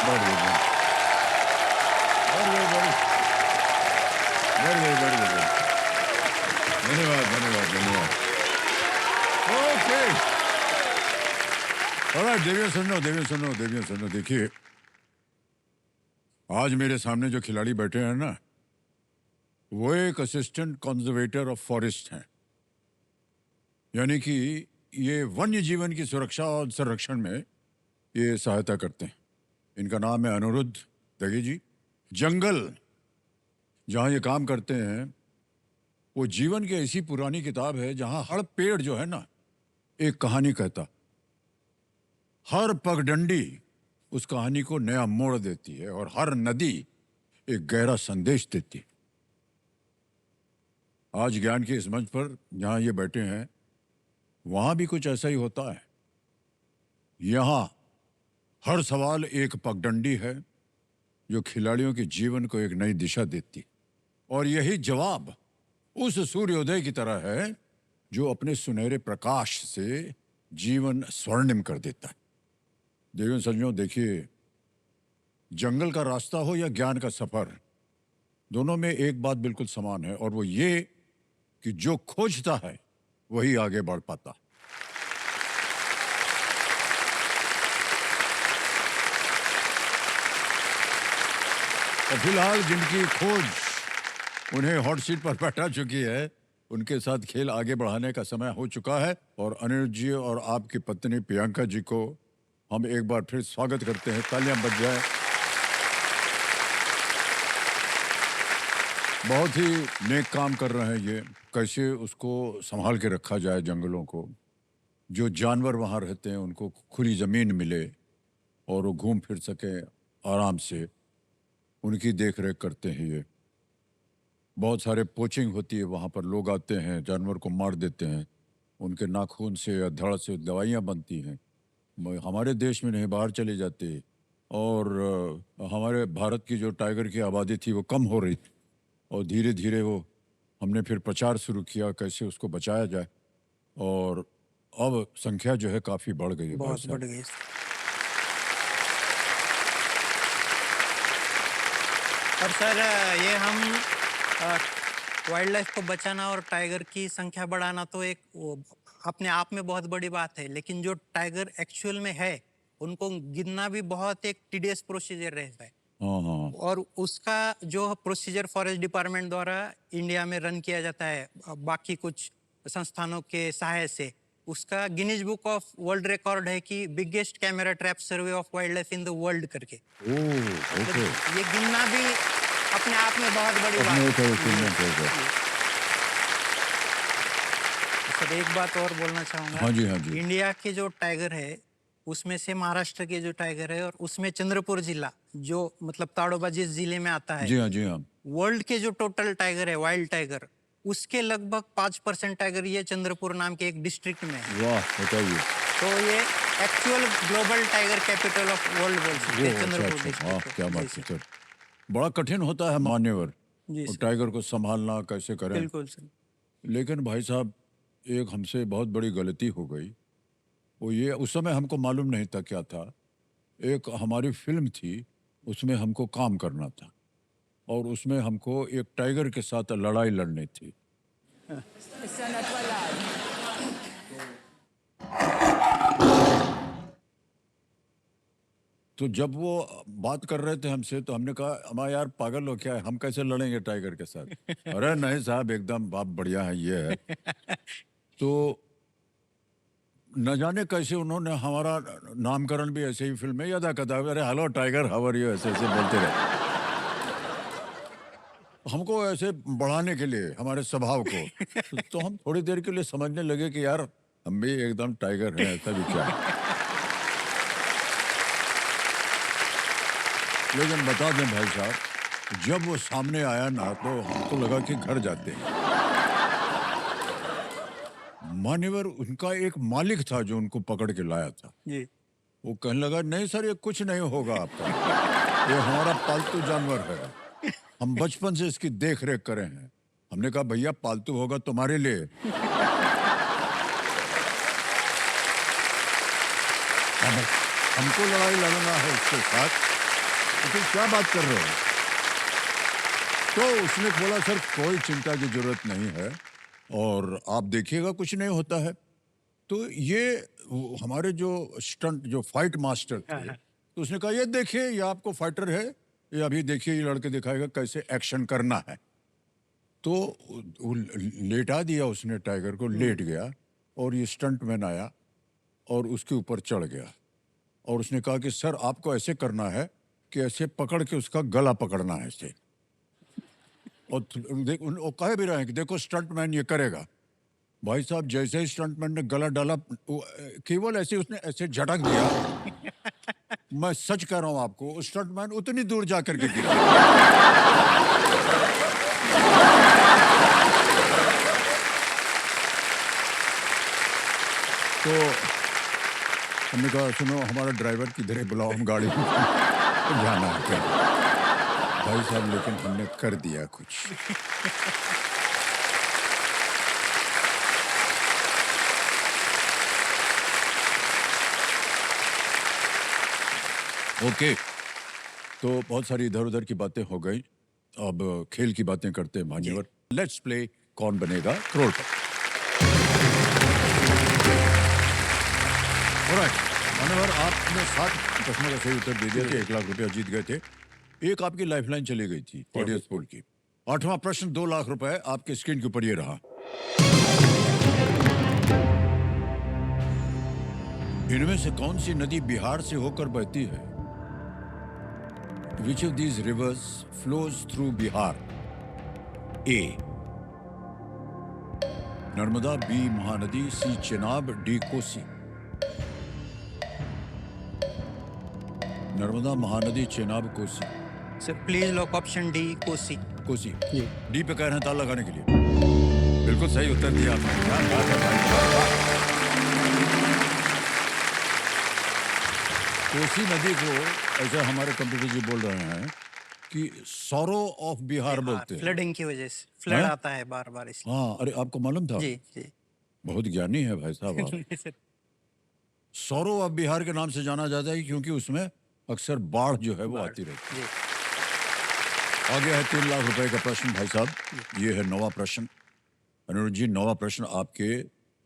Very good, very very very very very good. धन्यवाद धन्यवाद धन्यवाद। ओके, ऑलराइट, देवियों सुनो, देखिए, आज मेरे सामने जो खिलाड़ी बैठे हैं ना, वो एक असिस्टेंट कंजर्वेटर ऑफ फॉरेस्ट हैं। यानी कि ये वन्य जीवन की सुरक्षा और संरक्षण में ये सहायता करते हैं। इनका नाम है अनिरुद्ध दगे जी। जंगल जहाँ ये काम करते हैं, वो जीवन की ऐसी पुरानी किताब है जहाँ हर पेड़ जो है ना, एक कहानी कहता। हर पगडंडी उस कहानी को नया मोड़ देती है और हर नदी एक गहरा संदेश देती है। आज ज्ञान के इस मंच पर जहाँ ये बैठे हैं, वहाँ भी कुछ ऐसा ही होता है। यहाँ हर सवाल एक पगडंडी है जो खिलाड़ियों के जीवन को एक नई दिशा देती। और यही जवाब उस सूर्योदय की तरह है जो अपने सुनहरे प्रकाश से जीवन स्वर्णिम कर देता है। देवियों सज्जनों, देखिए, जंगल का रास्ता हो या ज्ञान का सफर, दोनों में एक बात बिल्कुल समान है, और वो ये कि जो खोजता है वही आगे बढ़ पाता। और फिलहाल जिनकी खोज उन्हें हॉट सीट पर बैठा चुकी है, उनके साथ खेल आगे बढ़ाने का समय हो चुका है। और अनिरुद्ध जी और आपकी पत्नी प्रियंका जी को हम एक बार फिर स्वागत करते हैं। तालियां बज जाए। बहुत ही नेक काम कर रहे हैं ये। कैसे उसको संभाल के रखा जाए, जंगलों को, जो जानवर वहाँ रहते हैं उनको खुली ज़मीन मिले और वो घूम फिर सके आराम से, उनकी देख रेख करते हैं ये। बहुत सारे पोचिंग होती है वहाँ पर, लोग आते हैं, जानवर को मार देते हैं, उनके नाखून से या धड़ से दवाइयाँ बनती हैं। हमारे देश में नहीं, बाहर चले जाते। और हमारे भारत की जो टाइगर की आबादी थी वो कम हो रही थी, और धीरे धीरे वो हमने फिर प्रचार शुरू किया कैसे उसको बचाया जाए, और अब संख्या जो है काफ़ी बढ़ गई है भाई बहुत साहब। बढ़ गई। और सर, ये हम वाइल्ड लाइफ को बचाना और टाइगर की संख्या बढ़ाना तो एक अपने आप में बहुत बड़ी बात है, लेकिन जो टाइगर एक्चुअल में है उनको गिनना भी बहुत एक टीडियस प्रोसीजर रहता है। हाँ हाँ। और उसका जो प्रोसीजर फॉरेस्ट डिपार्टमेंट द्वारा इंडिया में रन किया जाता है बाकी कुछ संस्थानों के सहायता से, उसका Guinness Book of World Record है कि biggest camera trap survey of wildlife in the world करके। Oh okay. ये गिनना भी अपने आप में बहुत बड़ी बात है। सर, एक बात और बोलना चाहूंगा। हाँ जी हाँ जी। इंडिया के जो टाइगर है उसमें से महाराष्ट्र के जो टाइगर है, और उसमें चंद्रपुर जिला जो मतलब ताड़ोबा जिस जिले में आता है, जी हाँ जी हाँ। वर्ल्ड के जो टोटल टाइगर है, वाइल्ड टाइगर, उसके लगभग 5% टाइगर ये चंद्रपुर नाम के एक डिस्ट्रिक्ट में है। वाह, बताइए। तो ये actual global tiger capital of world बोल सकते हैं चंद्रपुर डिस्ट्रिक्ट। क्या बात है सर। बड़ा कठिन होता है मान्यवर, जी और सर, टाइगर को संभालना कैसे करें। बिल्कुल सर। लेकिन भाई साहब, एक हमसे बहुत बड़ी गलती हो गई। वो ये, उस समय हमको मालूम नहीं था क्या था। एक हमारी फिल्म थी, उसमें हमको काम करना था, और उसमें हमको एक टाइगर के साथ लड़ाई लड़नी थी। तो जब वो बात कर रहे थे हमसे, तो हमने कहा, हमारा यार पागल हो क्या है, हम कैसे लड़ेंगे टाइगर के साथ। अरे नहीं साहब, एकदम बाप बढ़िया है, ये है। तो न जाने कैसे उन्होंने हमारा नामकरण भी ऐसे ही फिल्म में याद आता, अरे hello tiger, how are you, ऐसे ऐसे बोलते रहे हमको, ऐसे बढ़ाने के लिए हमारे स्वभाव को। तो हम थोड़ी देर के लिए समझने लगे कि यार हम भी एकदम टाइगर हैं, ऐसा भी क्या है। लेकिन बता दें भाई साहब, जब वो सामने आया ना, तो हमको लगा कि घर जाते हैं। मान्यवर, उनका एक मालिक था जो उनको पकड़ के लाया था। जी। वो कहने लगा, नहीं सर, ये कुछ नहीं होगा आपका, ये हमारा पालतू जानवर है, हम बचपन से इसकी देख रेख करे हैं। हमने कहा, भैया पालतू होगा तुम्हारे लिए। अब हमको लड़ाई लड़ना है उसके साथ, फिर क्या बात कर रहे हो? तो उसने बोला सर कोई चिंता की जरूरत नहीं है और आप देखिएगा कुछ नहीं होता है। तो ये हमारे जो स्टंट जो फाइट मास्टर हाँ, थे, हाँ। तो उसने कहा ये देखिए ये आपको फाइटर है, ये अभी देखिए ये लड़के दिखाएगा कैसे एक्शन करना है। तो वो लेटा दिया उसने टाइगर को, लेट गया और ये स्टंटमैन आया और उसके ऊपर चढ़ गया और उसने कहा कि सर आपको ऐसे करना है कि ऐसे पकड़ के उसका गला पकड़ना है ऐसे। और वो कह भी रहे हैं कि देखो स्टंटमैन ये करेगा। भाई साहब जैसे ही स्टंटमैन ने गला डाला, केवल ऐसे उसने ऐसे झटक दिया। मैं सच कह रहा हूं आपको, स्टंटमैन उतनी दूर जाकर के गिरा। तो हमने कहा सुनो हमारा ड्राइवर किधर है, बुलाओ हम गाड़ी में जाना है क्या। भाई साहब लेकिन हमने कर दिया कुछ। ओके, तो बहुत सारी इधर उधर की बातें हो गई, अब खेल की बातें करते हैं मान्यवर। लेट्स प्ले कौन बनेगा करोड़पति। ऑलराइट मान्यवर, आपने 7 प्रश्नों का सही उत्तर दे दिया थे, 1 लाख रुपया जीत गए थे। एक आपकी लाइफलाइन चली गई थी ऑडियंस पोल की। 8वां प्रश्न 2 लाख रुपए आपके स्क्रीन के ऊपर ये रहा। इनमें से कौन सी नदी बिहार से होकर बहती है? Which of these rivers flows through Bihar? A. Narmada, B. Mahanadi, C. Chenab, D. Kosi. Narmada, Mahanadi, Chenab, Kosi. Sir please lock option D Kosi. Kosi ji. D पे कह रहे हैं ताला लगाने के लिए। बिल्कुल सही उत्तर दिया आपने। क्या बात है भाई। कोसी नदी को ऐसे हमारे कंप्यूटर जी बोल रहे हैं कि सौरो ऑफ बिहार बोलते हैं। फ्लडिंग की वजह से फ्लड हैं? आता है बार बार इसलिए। हाँ, अरे आपको मालूम था? जी जी। बहुत ज्ञानी है भाई साहब आप। सर, सौरो ऑफ बिहार के नाम से जाना जाता है क्योंकि उसमें अक्सर बाढ़ जो है वो बाढ़। आती रहती जी। है। आगे है 3 लाख रुपए का प्रश्न भाई साहब, ये है 9वां प्रश्न। अनुरुद्ध जी 9वां प्रश्न आपके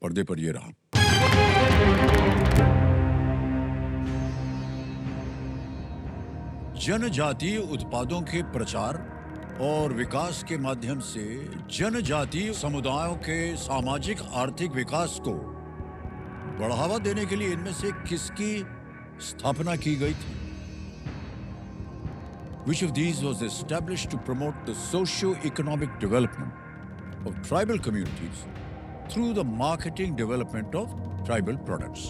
पर्दे पर ये रहा। जनजातीय उत्पादों के प्रचार और विकास के माध्यम से जनजातीय समुदायों के सामाजिक आर्थिक विकास को बढ़ावा देने के लिए इनमें से किसकी स्थापना की गई थी? Which of these was established to promote the socio-economic development of tribal communities through the marketing development of tribal products?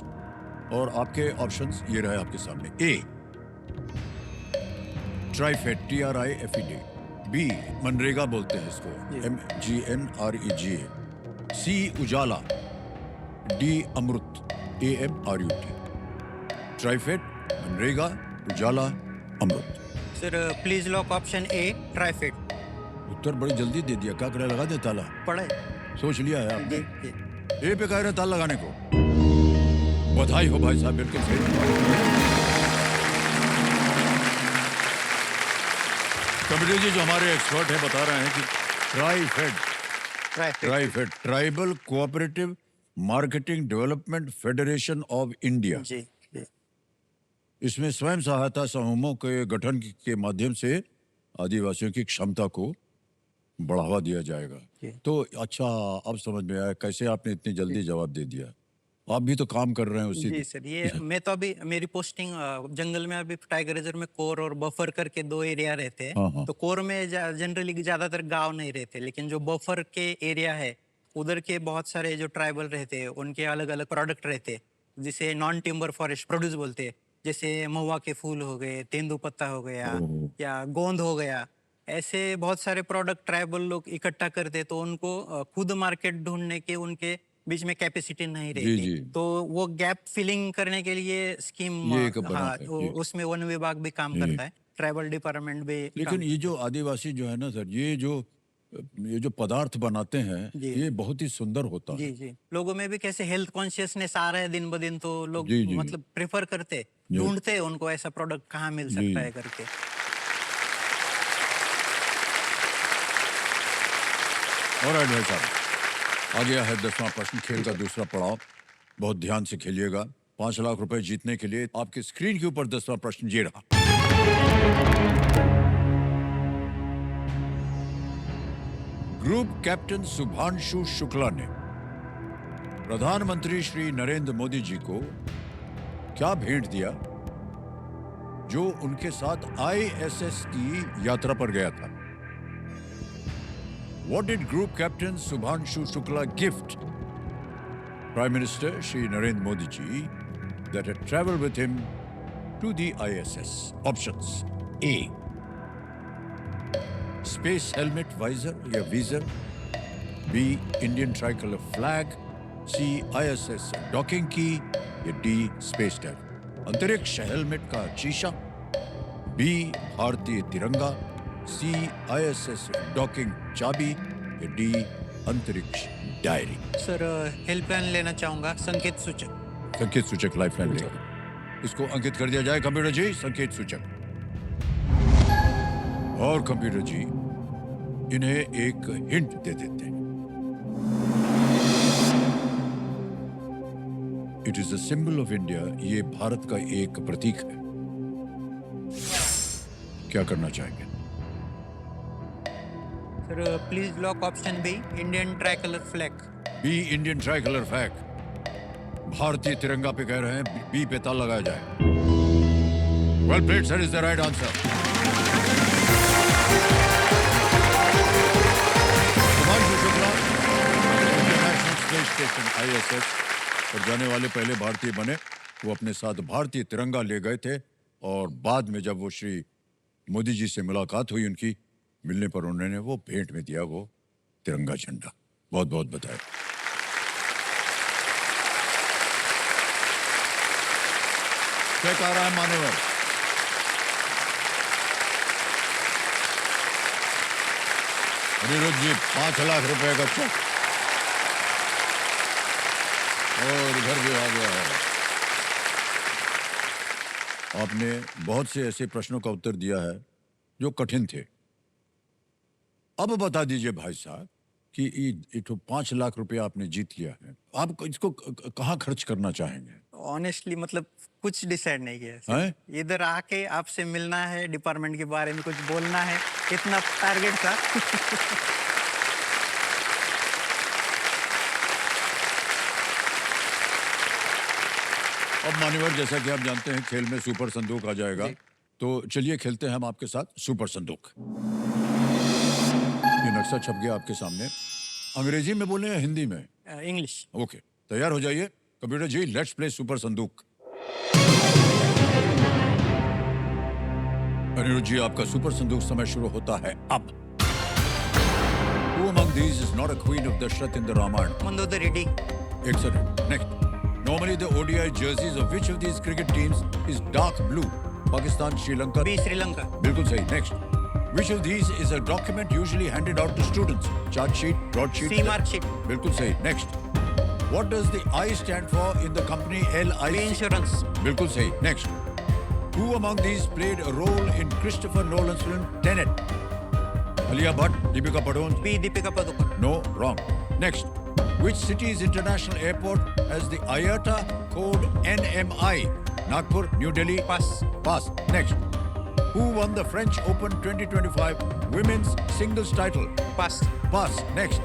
और आपके ऑप्शंस ये रहे आपके सामने। A. TRIFED, TRIFED। B. MNREGA बोलते हैं इसको, MGNREGA। C. Ujala. D. Amrut, AMRUT। TRIFED, MNREGA, Ujala, Amrut. Sir please lock option A TRIFED. उत्तर बड़ी जल्दी दे दिया, क्या करे लगा दे ताला? पढ़े। सोच लिया है आपने? जी जी। ए पे कह रहे ताला लगाने को। बधाई हो भाई साहब, बिल्कुल सही। कमिटी जी जो हमारे एक्सपर्ट हैं बता रहे हैं कि TRIFED Tribal Cooperative Marketing Development Federation of India, जी जी। इसमें स्वयं सहायता समूहों के गठन के माध्यम से आदिवासियों की क्षमता को बढ़ावा दिया जाएगा। जी। तो अच्छा, अब समझ में आया कैसे आपने इतनी जल्दी जवाब दे दिया। आप भी तो काम कर रहे हैं उसी जी सर, ये मैं तो अभी मेरी पोस्टिंग जंगल में, अभी टाइगर रिजर्व में कोर और बफर करके 2 एरिया रहते हैं। हाँ, हाँ। तो कोर में जनरली ज्यादातर गांव नहीं रहते, लेकिन जो बफर के एरिया है उधर के बहुत सारे जो ट्राइबल रहते हैं उनके अलग अलग प्रोडक्ट रहते हैं, जिसे नॉन टिम्बर फॉरेस्ट प्रोड्यूस बोलते हैं। जैसे महुआ के फूल हो गए, तेंदुपत्ता हो गया ओह। या गोंद हो गया, ऐसे बहुत सारे प्रोडक्ट ट्राइबल लोग इकट्ठा करते हैं। तो उनको खुद मार्केट ढूंढने के उनके बीच में कैपेसिटी नहीं जी रहती। जी, तो वो गैप फिलिंग करने के लिए स्कीम, ये एक बना हाँ, है तो जी। उसमें वन विभाग भी काम जी। करता है, ट्राइबल डिपार्टमेंट भी लेकिन काम ये जो आदिवासी जो है ना सर, ये जो पदार्थ बनाते हैं जी। ये बहुत ही सुंदर होता जी है। जी। लोगों में भी कैसे हेल्थ कॉन्शियसनेस आ रहा है दिन ब दिन, तो लोग जी जी मतलब प्रेफर करते, जी ढूंढते उनको ऐसा प्रोडक्ट कहाँ मिल जी। सकता है करके। ऑलराइट भाई साहब, आ गया है 10वां प्रश्न, खेल का दूसरा पड़ाव। बहुत ध्यान से खेलिएगा। 5 लाख रुपए जीतने के लिए आपके स्क्रीन के ऊपर 10वां प्रश्न ये रहा। ग्रुप कैप्टन शुभांशु शुक्ला ने प्रधानमंत्री श्री नरेंद्र मोदी जी को क्या भेंट दिया जो उनके साथ आईएसएस की यात्रा पर गया था? What did Group Captain Subhanshu Shukla gift Prime Minister Shri Narendra Modi ji that had traveled with him to the ISS? Options: A. Space helmet visor या visor. B. Indian tricolor flag. C. ISS docking key या D. Space tag. अंतरिक्ष helmet का शीशा. B. भारतीय तिरंगा. C. ISS docking चाबी या D. अंतरिक्ष डायरी। सर हेल्पलाइन लेना चाहूंगा, संकेत सूचक। संकेत सूचक लाइफलाइन लेगा। इसको अंकित कर दिया जाए कंप्यूटर जी, संकेत सूचक। और कंप्यूटर जी इन्हें एक हिंट दे देते हैं। It is the symbol of India. ये भारत का एक प्रतीक है। क्या करना चाहेंगे? Sir please lock option B, Indian tricolour flag. B Indian tricolour flag, भारतीय तिरंगा पे कह रहे हैं, बी पे ताला लगाया जाए। Well played sir, is the right answer. Shubhanshu Shukla international space station ISS पर जाने वाले पहले भारतीय बने। वो अपने साथ भारतीय तिरंगा ले गए थे और बाद में जब वो श्री मोदी जी से मुलाकात हुई उनकी, मिलने पर उन्होंने वो भेंट में दिया वो तिरंगा झंडा। बहुत बहुत बधाई। चेक आ रहा है मान्यवर। अनिरुद्ध जी 5 लाख रुपए का चेक और इधर भी आ गया है। आपने बहुत से ऐसे प्रश्नों का उत्तर दिया है जो कठिन थे। अब बता दीजिए भाई साहब कि ये तो 5 लाख रुपए आपने जीत लिया है, आप इसको कहाँ खर्च करना चाहेंगे? ऑनेस्टली मतलब कुछ डिसाइड नहीं किया सर। हैं? इधर आके आपसे मिलना है, डिपार्टमेंट के बारे में कुछ बोलना है, इतना टारगेट था। अब मान्यवर, जैसा कि आप जानते हैं खेल में सुपर संदूक आ जाएगा, तो चलिए खेलते हैं हम आपके साथ सुपर संदूक। ये नक्शा छप गया आपके सामने। अंग्रेजी में बोले या हिंदी में? इंग्लिश। ओके, तैयार हो जाइए computer ji, let's play super संदूक। अनिरुद्ध जी, आपका सुपर संदूक समय शुरू होता है अब। Who among these is not a queen of Dashrath in the Ramayana? Mandodari D. Excellent. Next. Normally the ODI jerseys of which of these cricket teams is dark blue? Pakistan, Sri Lanka. B Sri Lanka. बिल्कुल सही। Next. Which of these is a document usually handed out to students? Chart sheet, broadsheet. C mark sheet. बिल्कुल सही। Next. What does the I stand for in the company LIC? B insurance. बिल्कुल सही। Next. Who among these played a role in Christopher Nolan's film Tenet? Alia Bhatt, Deepika Padukone. B Deepika Padukone. No, wrong. Next. Which city's international airport has the IATA code NMI? Nagpur, New Delhi. Pass. Pass. Next. Who won the French Open 2025 women's singles title? Pass. Pass. Next.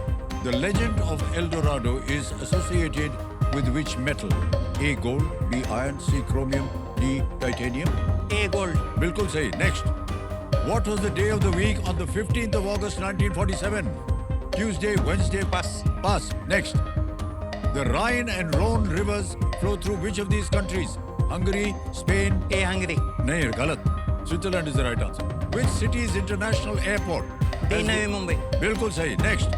The legend of El Dorado is associated with which metal? A. Gold. B. Iron. C. Chromium. D. Titanium. A gold. बिल्कुल सही। Next. What was the day of the week on the 15th of August 1947? Tuesday, Wednesday. Pass. Pass. Next. The Rhine and Rhone rivers flow through which of these countries? Hungary, Spain. A Hungary. नहीं, गलत। Switzerland is the right answer. Which city's international airport? D has Navi the- Mumbai. बिल्कुल सही। Next.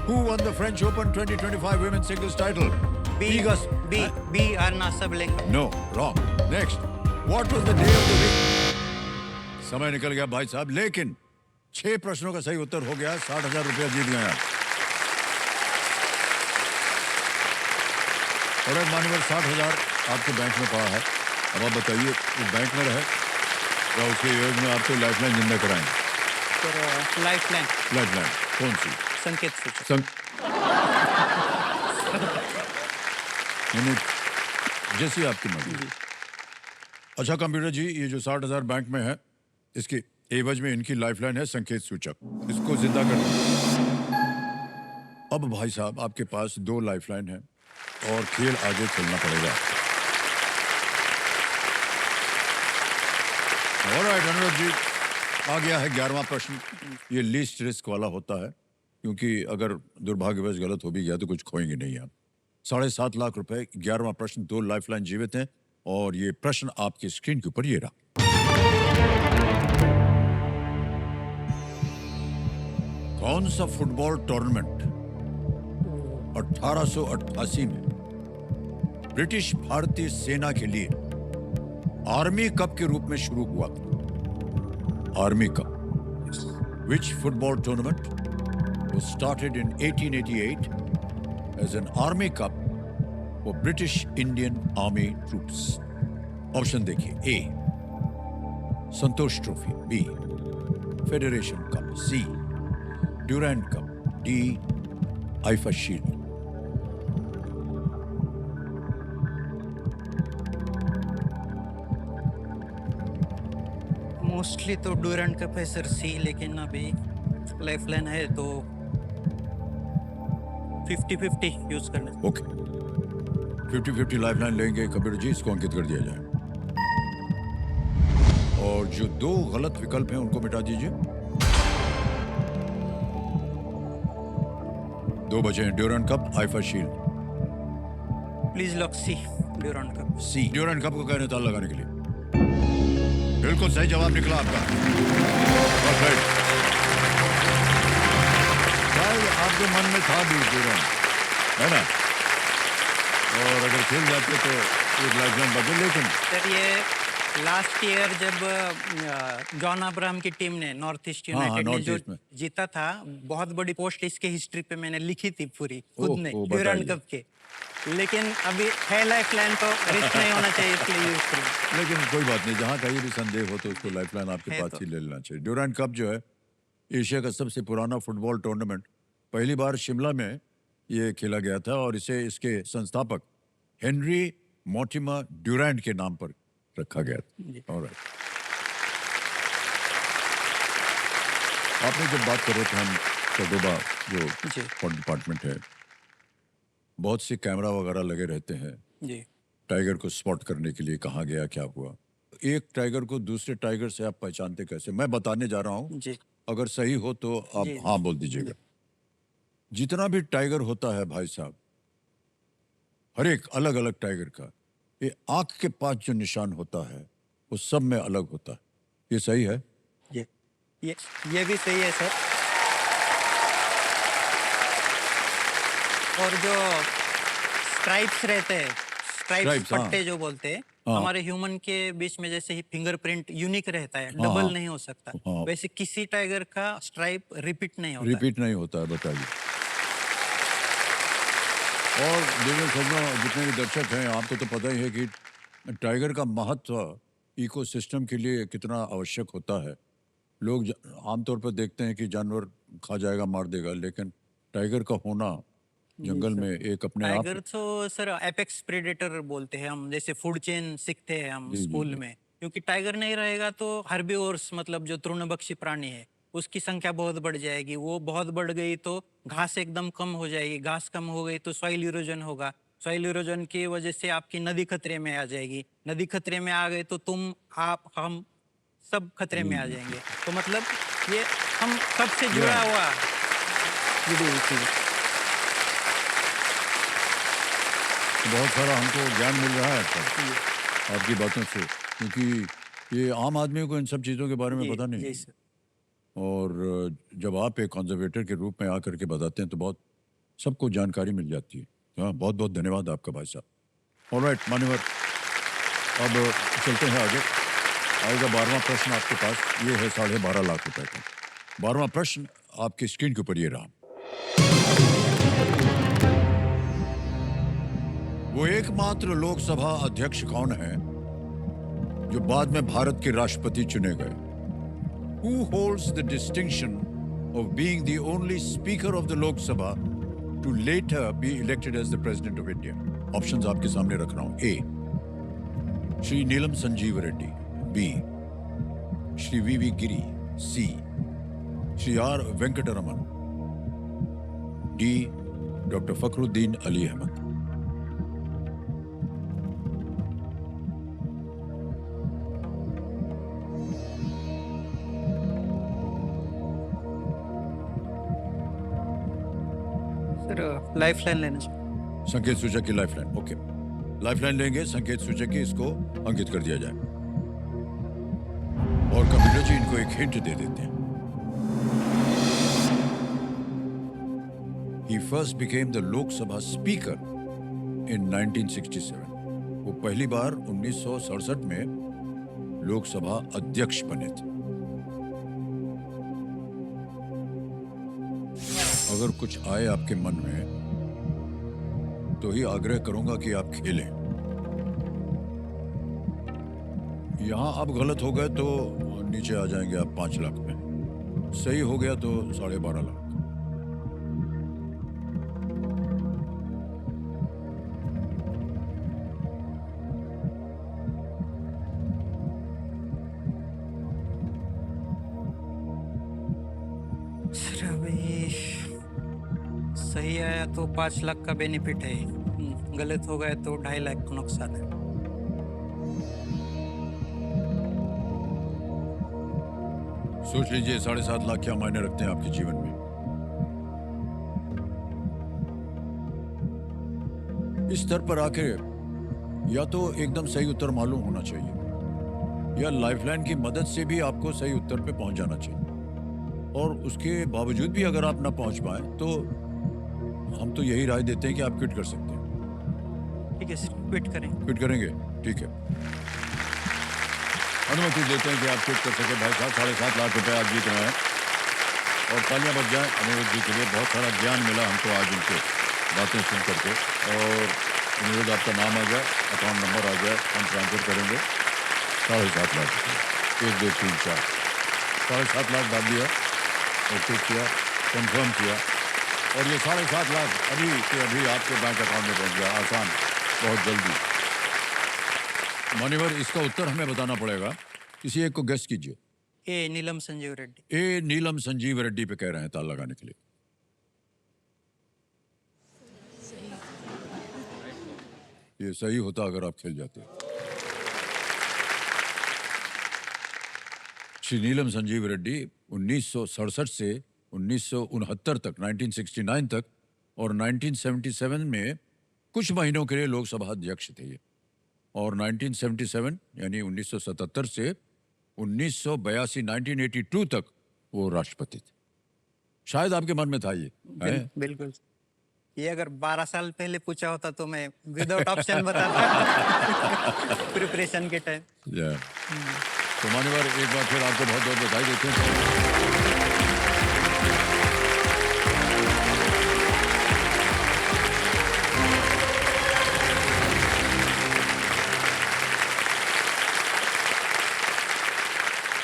Who won the French Open 2025 women's singles title? B Igas. B B Aryna Sabalenka. No, wrong. Next. What was the day of the week? समय निकल गया भाई साहब, लेकिन 6 प्रश्नों का सही उत्तर हो गया। 60,000 रुपया जीत गए आप। और एक मान्यवर 60,000 आपके बैंक में पड़ा है। अब आप बताइए वो बैंक में रहे या उसके एवज में आपको लाइफलाइन जिंदा कराएं? Sir life line. लाइफलाइन कौन सी? संकेत सूचक। मैंने जैसी आपकी मर्जी। अच्छा कंप्यूटर जी, ये जो 60,000 बैंक में है, इसके एवज में इनकी लाइफलाइन है संकेत सूचक। इसको जिंदा कर दो। अब भाई साहब आपके पास 2 लाइफलाइन है और खेल आगे चलना पड़ेगा। ऑलराइट अनुराग जी, आ गया है 11वां प्रश्न। ये लीस्ट रिस्क वाला होता है, क्योंकि अगर दुर्भाग्यवश गलत हो भी गया तो कुछ खोएंगे नहीं आप। 7.5 लाख रुपए, 11वां प्रश्न, 2 लाइफलाइन जीवित हैं और ये प्रश्न आपकी स्क्रीन के ऊपर ये रहा। कौन सा फुटबॉल टूर्नामेंट 1888 में ब्रिटिश भारतीय सेना के लिए आर्मी कप के रूप में शुरू हुआ था? Army cup. Which football tournament was started in 1888 as an army cup for British Indian Army troops? Option देखिए। A Santosh Trophy, B Federation Cup, C Durand Cup, D IFA Shield. Mostly तो Durand Cup है sir, C, लेकिन अभी lifeline है तो 50-50 use करना। Okay, 50-50 lifeline लेंगे computer ji, इसको अंकित कर दिया जाए। और जो 2 गलत विकल्प हैं उनको मिटा दीजिए। 2 बचे हैं, Durand Cup, IFA Shield. Please lock C, Durand Cup. C Durand Cup को कहने ताला लगाने के लिए बिल्कुल सही जवाब निकला आपका। परफेक्ट। शायद आपके मन में था भी ड्यूरैंड, है ना? और अगर खेल जाते तो एक लाइफलाइन बदल, लेकिन सर ये लास्ट ईयर जब जॉन अब्राहम की टीम ने नॉर्थ ईस्ट हाँ, यूनाइटेड ने नॉर्थ जो ईस्ट में। जीता था, बहुत बड़ी पोस्ट इसके हिस्ट्री पे मैंने लिखी थी पूरी खुद ओह, ने, ओह, ड्यूरेंट बताइए। कप के। लेकिन अभी है लाइफलाइन तो रिस्क नहीं होना चाहिए, इसलिए यूज करूँ। लेकिन कोई बात नहीं, जहाँ कहीं भी संदेह हो तो उसको लाइफलाइन आपके है पास तो। ही ले लेना चाहिए। ड्यूरैंड कप जो है एशिया का सबसे पुराना फुटबॉल टूर्नामेंट, पहली बार शिमला में ये खेला गया था और इसे इसके संस्थापक हेनरी मोर्टिमर ड्यूरैंड के नाम पर रखा गया जी। था। ऑलराइट, आपने जब बात कर रहे थे, हम सर्दोबा जो जी डिपार्टमेंट है, बहुत से कैमरा वगैरह लगे रहते हैं जी टाइगर को स्पॉट करने के लिए, कहाँ गया क्या हुआ। एक टाइगर को दूसरे टाइगर से आप पहचानते कैसे? मैं बताने जा रहा हूँ, जी अगर सही हो तो आप जी, हाँ बोल दीजिएगा। जितना भी टाइगर होता है भाई साहब, हर एक अलग अलग टाइगर का ये आंख के पास जो निशान होता है वो सब में अलग होता है। ये सही है? जी, ये भी सही है सर। और जो स्ट्राइप्स रहते हैं, स्ट्राइप्स Stripes, हाँ। पट्टे जो बोलते हैं, हाँ। हमारे ह्यूमन के बीच में जैसे ही फिंगरप्रिंट यूनिक रहता है, हाँ, डबल हाँ। नहीं हो सकता, हाँ। वैसे किसी टाइगर का स्ट्राइप रिपीट नहीं होता है। रिपीट नहीं होता है, बताइए। और देखिए सजनों, जितने भी दर्शक हैं, आपको तो पता ही है कि टाइगर का महत्व इकोसिस्टम के लिए कितना आवश्यक होता है। लोग आमतौर पर देखते हैं कि जानवर खा जाएगा, मार देगा, लेकिन टाइगर का होना जंगल में एक अपने आप। टाइगर तो सर एपेक्स प्रेडेटर बोलते हैं हम, जैसे फूड चेन सीखते हैं हम जी, जी, स्कूल जी। में, क्योंकि टाइगर नहीं रहेगा तो हर्बीवोर्स मतलब जो तृणभक्षी प्राणी है उसकी संख्या बहुत बढ़ जाएगी। वो बहुत बढ़ गई तो घास एकदम कम हो जाएगी, घास कम हो गई तो सॉइल इरोजन होगा, सॉइल इरोजन की वजह से आपकी नदी खतरे में आ जाएगी, नदी खतरे में आ गए तो तुम, आप, हम सब खतरे में आ जाएंगे। तो मतलब ये हम सबसे जुड़ा हुआ बहुत सारा हमको ज्ञान मिल रहा है आपकी बातों से, क्योंकि ये आम आदमी को इन सब चीज़ों के बारे में पता नहीं। जी सर। और जब आप एक कंजर्वेटर के रूप में आकर के बताते हैं तो बहुत सबको जानकारी मिल जाती है। हाँ, बहुत बहुत धन्यवाद आपका भाई साहब। ऑलराइट मान्यवर, अब चलते हैं आगे। आएगा 12वां प्रश्न आपके पास, ये है 12.5 लाख रुपए का। 12वां प्रश्न आपकी स्क्रीन के ऊपर ये रहा। वो एकमात्र लोकसभा अध्यक्ष कौन है जो बाद में भारत के राष्ट्रपति चुने गए? Who holds the distinction of being the only Speaker of the Lok Sabha to later be elected as the President of India. Options आपके सामने रख रहा हूं. A. Shri Neelam Sanjeev Reddy. B. Shri V.V. Giri. C. Shri R. Venkataraman. D. Dr. Fakhruddin Ali Ahmed. Sir lifeline लेना चाहिए. संकेत सूचक की लाइफलाइन. ओके, लाइफलाइन लेंगे. संकेत सूचक की इसको अंकित कर दिया जाए और कंप्यूटर जी इनको एक हिंट दे देते हैं. He first became the Lok Sabha Speaker in 1967. वो पहली बार 1967 में लोकसभा अध्यक्ष बने थे. अगर कुछ आए आपके मन में तो ही आग्रह करूंगा कि आप खेलें. यहां आप गलत हो गए तो नीचे आ जाएंगे आप 5 लाख में. सही हो गया तो 12.5 लाख. सर अभी सही आया तो 5 लाख का बेनिफिट है. गलत हो गया तो 2.5 लाख का नुकसान है. सोच लीजिए 7.5 लाख क्या मायने रखते हैं आपके जीवन में. इस स्तर पर आके या तो एकदम सही उत्तर मालूम होना चाहिए या लाइफलाइन की मदद से भी आपको सही उत्तर पे पहुंच जाना चाहिए. और उसके बावजूद भी अगर आप ना पहुंच पाए तो हम तो यही राय देते हैं कि आप क्विट कर सकते हैं. ठीक है सर, क्विट करें. क्विट करेंगे? ठीक है, अनुमति देते हैं कि आप क्विट कर सके. भाई साहब 7.5 लाख रुपए आप जीत रहे हैं और तालियां बज जाएं अनिरुद्ध जी के लिए. बहुत सारा ज्ञान मिला हमको आज उनके बातें सुन करके. और अनिरुद्ध आपका नाम आ जाए, अकाउंट नंबर आ जाए, हम ट्रांसफर करेंगे 7.5 लाख रुपये. 1 2 3 4 7.5 लाख डाल दिया, ओके किया, कंफर्म किया और ये 7.5 लाख अभी के अभी आपके बैंक अकाउंट में पहुंच गया. आसान, बहुत जल्दी. मान्यवर, इसका उत्तर हमें बताना पड़ेगा. किसी एक को गेस कीजिए. ए नीलम संजीव रेड्डी. ए नीलम संजीव रेड्डी पे कह रहे हैं ताल लगाने के लिए. ये सही होता अगर आप खेल जाते. श्री नीलम संजीव रेड्डी 1967 से 1969 तक 1969 तक और 1977 में कुछ महीनों के लिए लोकसभा अध्यक्ष थे ये. और 1977 यानी 1977 से 1982 1982 तक वो राष्ट्रपति थे. शायद आपके मन में था ये है? बिल्कुल. ये अगर 12 साल पहले पूछा होता तो मैं विदाउट ऑप्शन बताता प्रिपरेशन के टाइम. तो मान्यवर, एक बार फिर आपको बहुत बहुत बधाई देते हैं.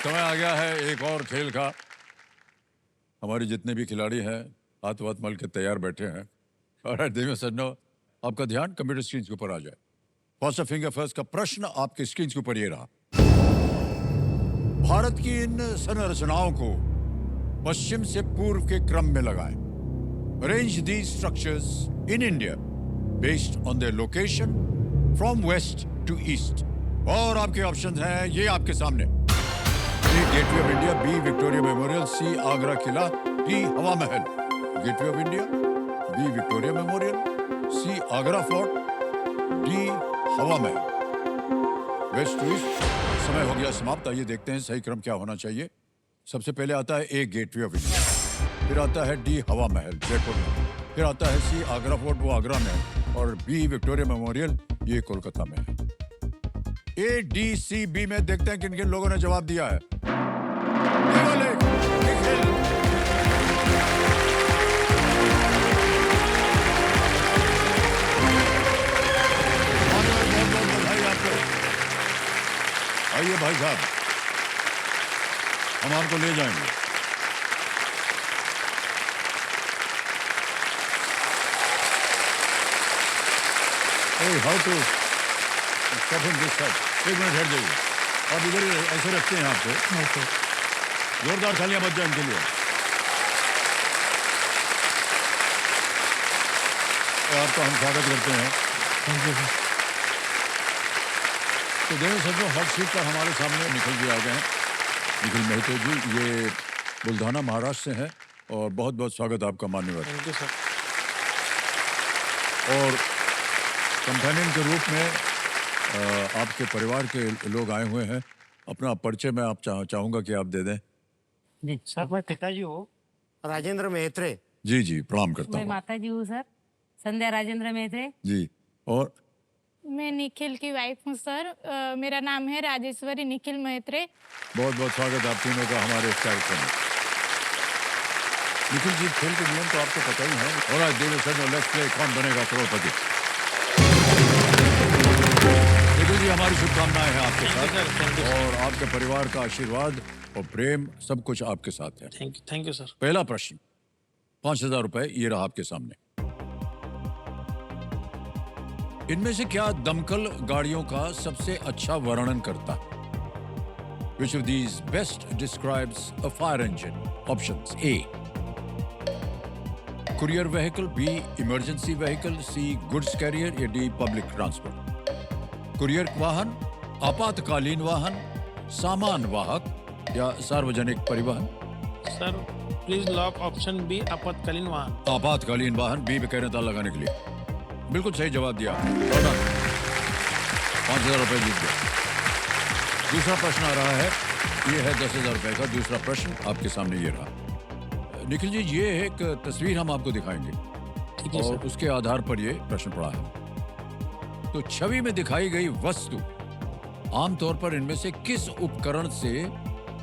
समय आ गया है एक और खेल का. हमारे जितने भी खिलाड़ी हैं हाथ वाथ मल के तैयार बैठे हैं. और देवी सज्जनों, आपका ध्यान कंप्यूटर स्क्रीन के ऊपर आ जाए. फर्स्ट फिंगर फर्स्ट का प्रश्न आपके स्क्रीन के ऊपर ये रहा. भारत की इन संरचनाओं को पश्चिम से पूर्व के क्रम में लगाएं. Arrange these structures in India based on their location from west to east. और आपके ऑप्शंस हैं ये आपके सामने. A Gateway of India, B Victoria Memorial, C Agra किला, D Hawa Mahal. Gateway of India, B Victoria Memorial, C Agra Fort, D Hawa Mahal. West to east. समय हो गया समाप्त. आइए देखते हैं सही क्रम क्या होना चाहिए. सबसे पहले आता है ए गेटवे ऑफ इंडिया, फिर आता है डी हवा महल जयपुर में, फिर आता है सी आगरा फोर्ट, वो आगरा में, और बी विक्टोरिया मेमोरियल, ये कोलकाता में है. ए डी सी बी में देखते हैं किन किन लोगों ने जवाब दिया है. ये वाले, ये खेल. बहुत बहुत बधाई आपको. आइए भाई साहब, हम आपको ले जाएंगे. Hey, how to step in this side? एक मिनट हट जाइए और इधर ऐसे रखते हैं आपको। ओके। जोरदार तालियां बज जाए इनके लिए। और आपका हम स्वागत करते हैं। Thank you sir. तो देवेंद्र सर जो हॉट सीट पर हमारे सामने निखिल जी आ गए हैं। निखिल मेहते जी, ये बुल्धाना महाराष्ट्र से हैं और बहुत बहुत स्वागत आपका मान्यवर। Thank you sir. और कंपेनियन के रूप में आपके परिवार के लोग आए हुए हैं। अपना परिचय मैं आप चाहूँगा कि आप दे दें। जी सर मैं पिताजी हूँ राजेंद्र मेहत्रे। जी जी, प्रणाम करता मैं हूँ। माता जी हूँ सर, संध्या राजेंद्र मेहत्रे। जी, और मैं निखिल की वाइफ हूँ सर। मेरा नाम है राजेश्वरी निखिल मेहत्रे। बहुत बहुत स्वागत आप तीनों का हमारे इस कार्यक्रम में। निखिल जी, खेल के नियम तो आपको पता ही है। और आज देवेंद्र सर लेट्स प्ले कौन बनेगा करोड़पति। निखिल जी, हमारी शुभकामनाएं हैं आपके साथ और आपके परिवार का आशीर्वाद और प्रेम सब कुछ आपके साथ है। Thank you sir. पहला प्रश्न, 5,000 रुपए ये रहा आपके सामने। इनमें से क्या दमकल गाड़ियों का सबसे अच्छा वर्णन करता है? Which of these best describes a fire engine? Options: A, courier vehicle, B, emergency vehicle, C, goods carrier या D, public transport. कुरियर वाहन, आपातकालीन वाहन, सामान वाहक या सार्वजनिक परिवहन? Sir please lock option B आपातकालीन वाहन। आपातकालीन वाहन बी पे कहने ताला लगाने के लिए बिल्कुल सही जवाब दिया। 5,000 रुपए जीत गए। दूसरा प्रश्न आ रहा है, ये है 10,000 रुपए का दूसरा प्रश्न आपके सामने ये रहा। निखिल जी, ये एक तस्वीर हम आपको दिखाएंगे ठीक है और सर। उसके आधार पर ये प्रश्न पड़ा है। तो छवि में दिखाई गई वस्तु आमतौर पर इनमें से किस उपकरण से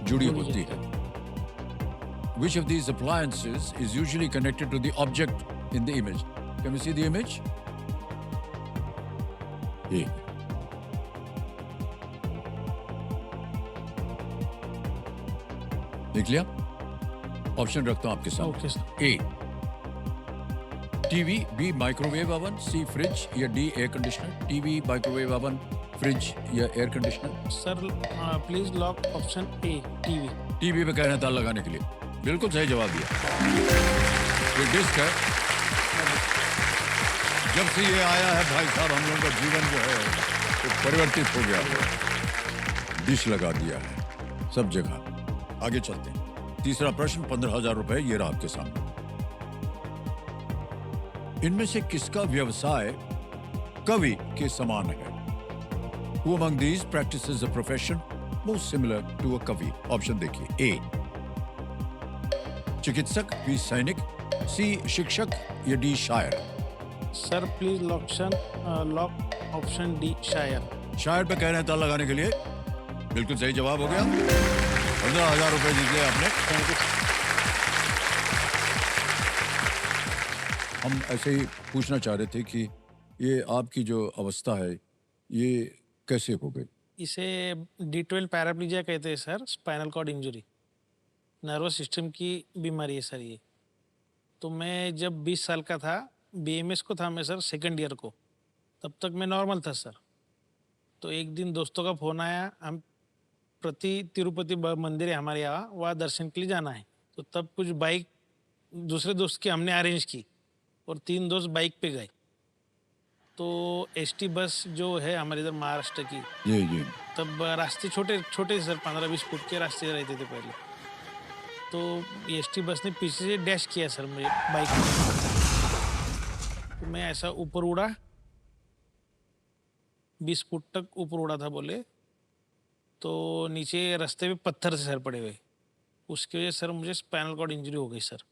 जुड़ी होती है? Which of these appliances is usually connected to the object in the image? Can we see the image? ये देख लिया? ऑप्शन रखता हूं आपके सामने। Okay sir. A TV, B microwave oven, C fridge या D air conditioner? TV, microwave oven, fridge या air conditioner? Sir please lock option A TV. TV पे कहना ताला लगाने के लिए बिल्कुल सही जवाब दिया। ये डिस्क है। जब से ये आया है भाई साहब, हम लोगों का जीवन जो है वो परिवर्तित हो गया है। डिश लगा दिया है सब जगह। आगे चलते हैं। तीसरा प्रश्न, 15,000 रुपए ये रहा आपके सामने। इनमें से किसका व्यवसाय कवि के समान है? Who among these practices a profession most similar to a कवि? ऑप्शन देखिए। ए चिकित्सक, बी सैनिक, सी शिक्षक या डी शायर? Sir please lock option D शायर। शायर पे कह रहे हैं ताला लगाने के लिए बिल्कुल सही जवाब हो गया। 15,000 रुपए जीत लिया आपने। Thank you. हम ऐसे ही पूछना चाह रहे थे कि ये आपकी जो अवस्था है ये कैसे हो गई? इसे D12 पैराप्लीजिया कहते हैं sir, spinal cord injury, nervous system की बीमारी है सर ये। तो मैं जब 20 साल का था, BMS को था मैं सर सेकंड ईयर को, तब तक मैं नॉर्मल था सर। तो एक दिन दोस्तों का फ़ोन आया, हम तिरुपति मंदिर है हमारे यहाँ, वहाँ दर्शन के लिए जाना है। तो तब कुछ बाइक दूसरे दोस्त की हमने अरेंज की और 3 दोस्त बाइक पे गए। तो ST बस जो है हमारे इधर महाराष्ट्र की, जी तब रास्ते छोटे छोटे सर 15-20 फुट के रास्ते रहते थे पहले। तो ST बस ने पीछे से डैश किया सर मुझे बाइक में। तो मैं ऐसा ऊपर उड़ा, 20 फुट तक ऊपर उड़ा था बोले। तो नीचे रास्ते पे पत्थर से सर पड़े हुए, उसकी वजह से सर मुझे स्पाइनल कॉर्ड इंजरी हो गई सर।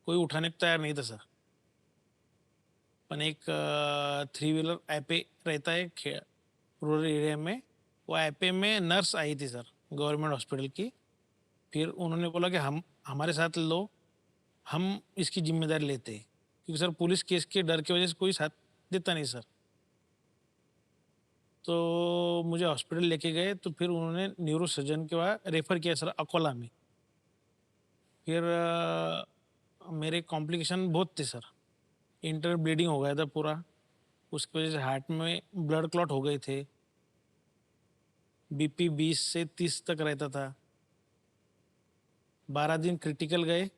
कोई उठाने को तैयार नहीं था सर। पण एक 3 व्हीलर ऐपे रहता है रूरल एरिया में, वो ऐपे में नर्स आई थी सर गवर्नमेंट हॉस्पिटल की। फिर उन्होंने बोला कि हम हमारे साथ लो, हम इसकी जिम्मेदारी लेते हैं, क्योंकि सर पुलिस केस के डर की वजह से कोई साथ देता नहीं सर। तो मुझे हॉस्पिटल लेके गए, तो फिर उन्होंने न्यूरो सर्जन के वहाँ रेफ़र किया सर अकोला में। फिर मेरे कॉम्प्लिकेशन बहुत थे सर, इंटर ब्लीडिंग हो गया था पूरा, उसकी वजह से हार्ट में ब्लड क्लॉट हो गए थे, बीपी 20 से 30 तक रहता था। 12 दिन क्रिटिकल गए,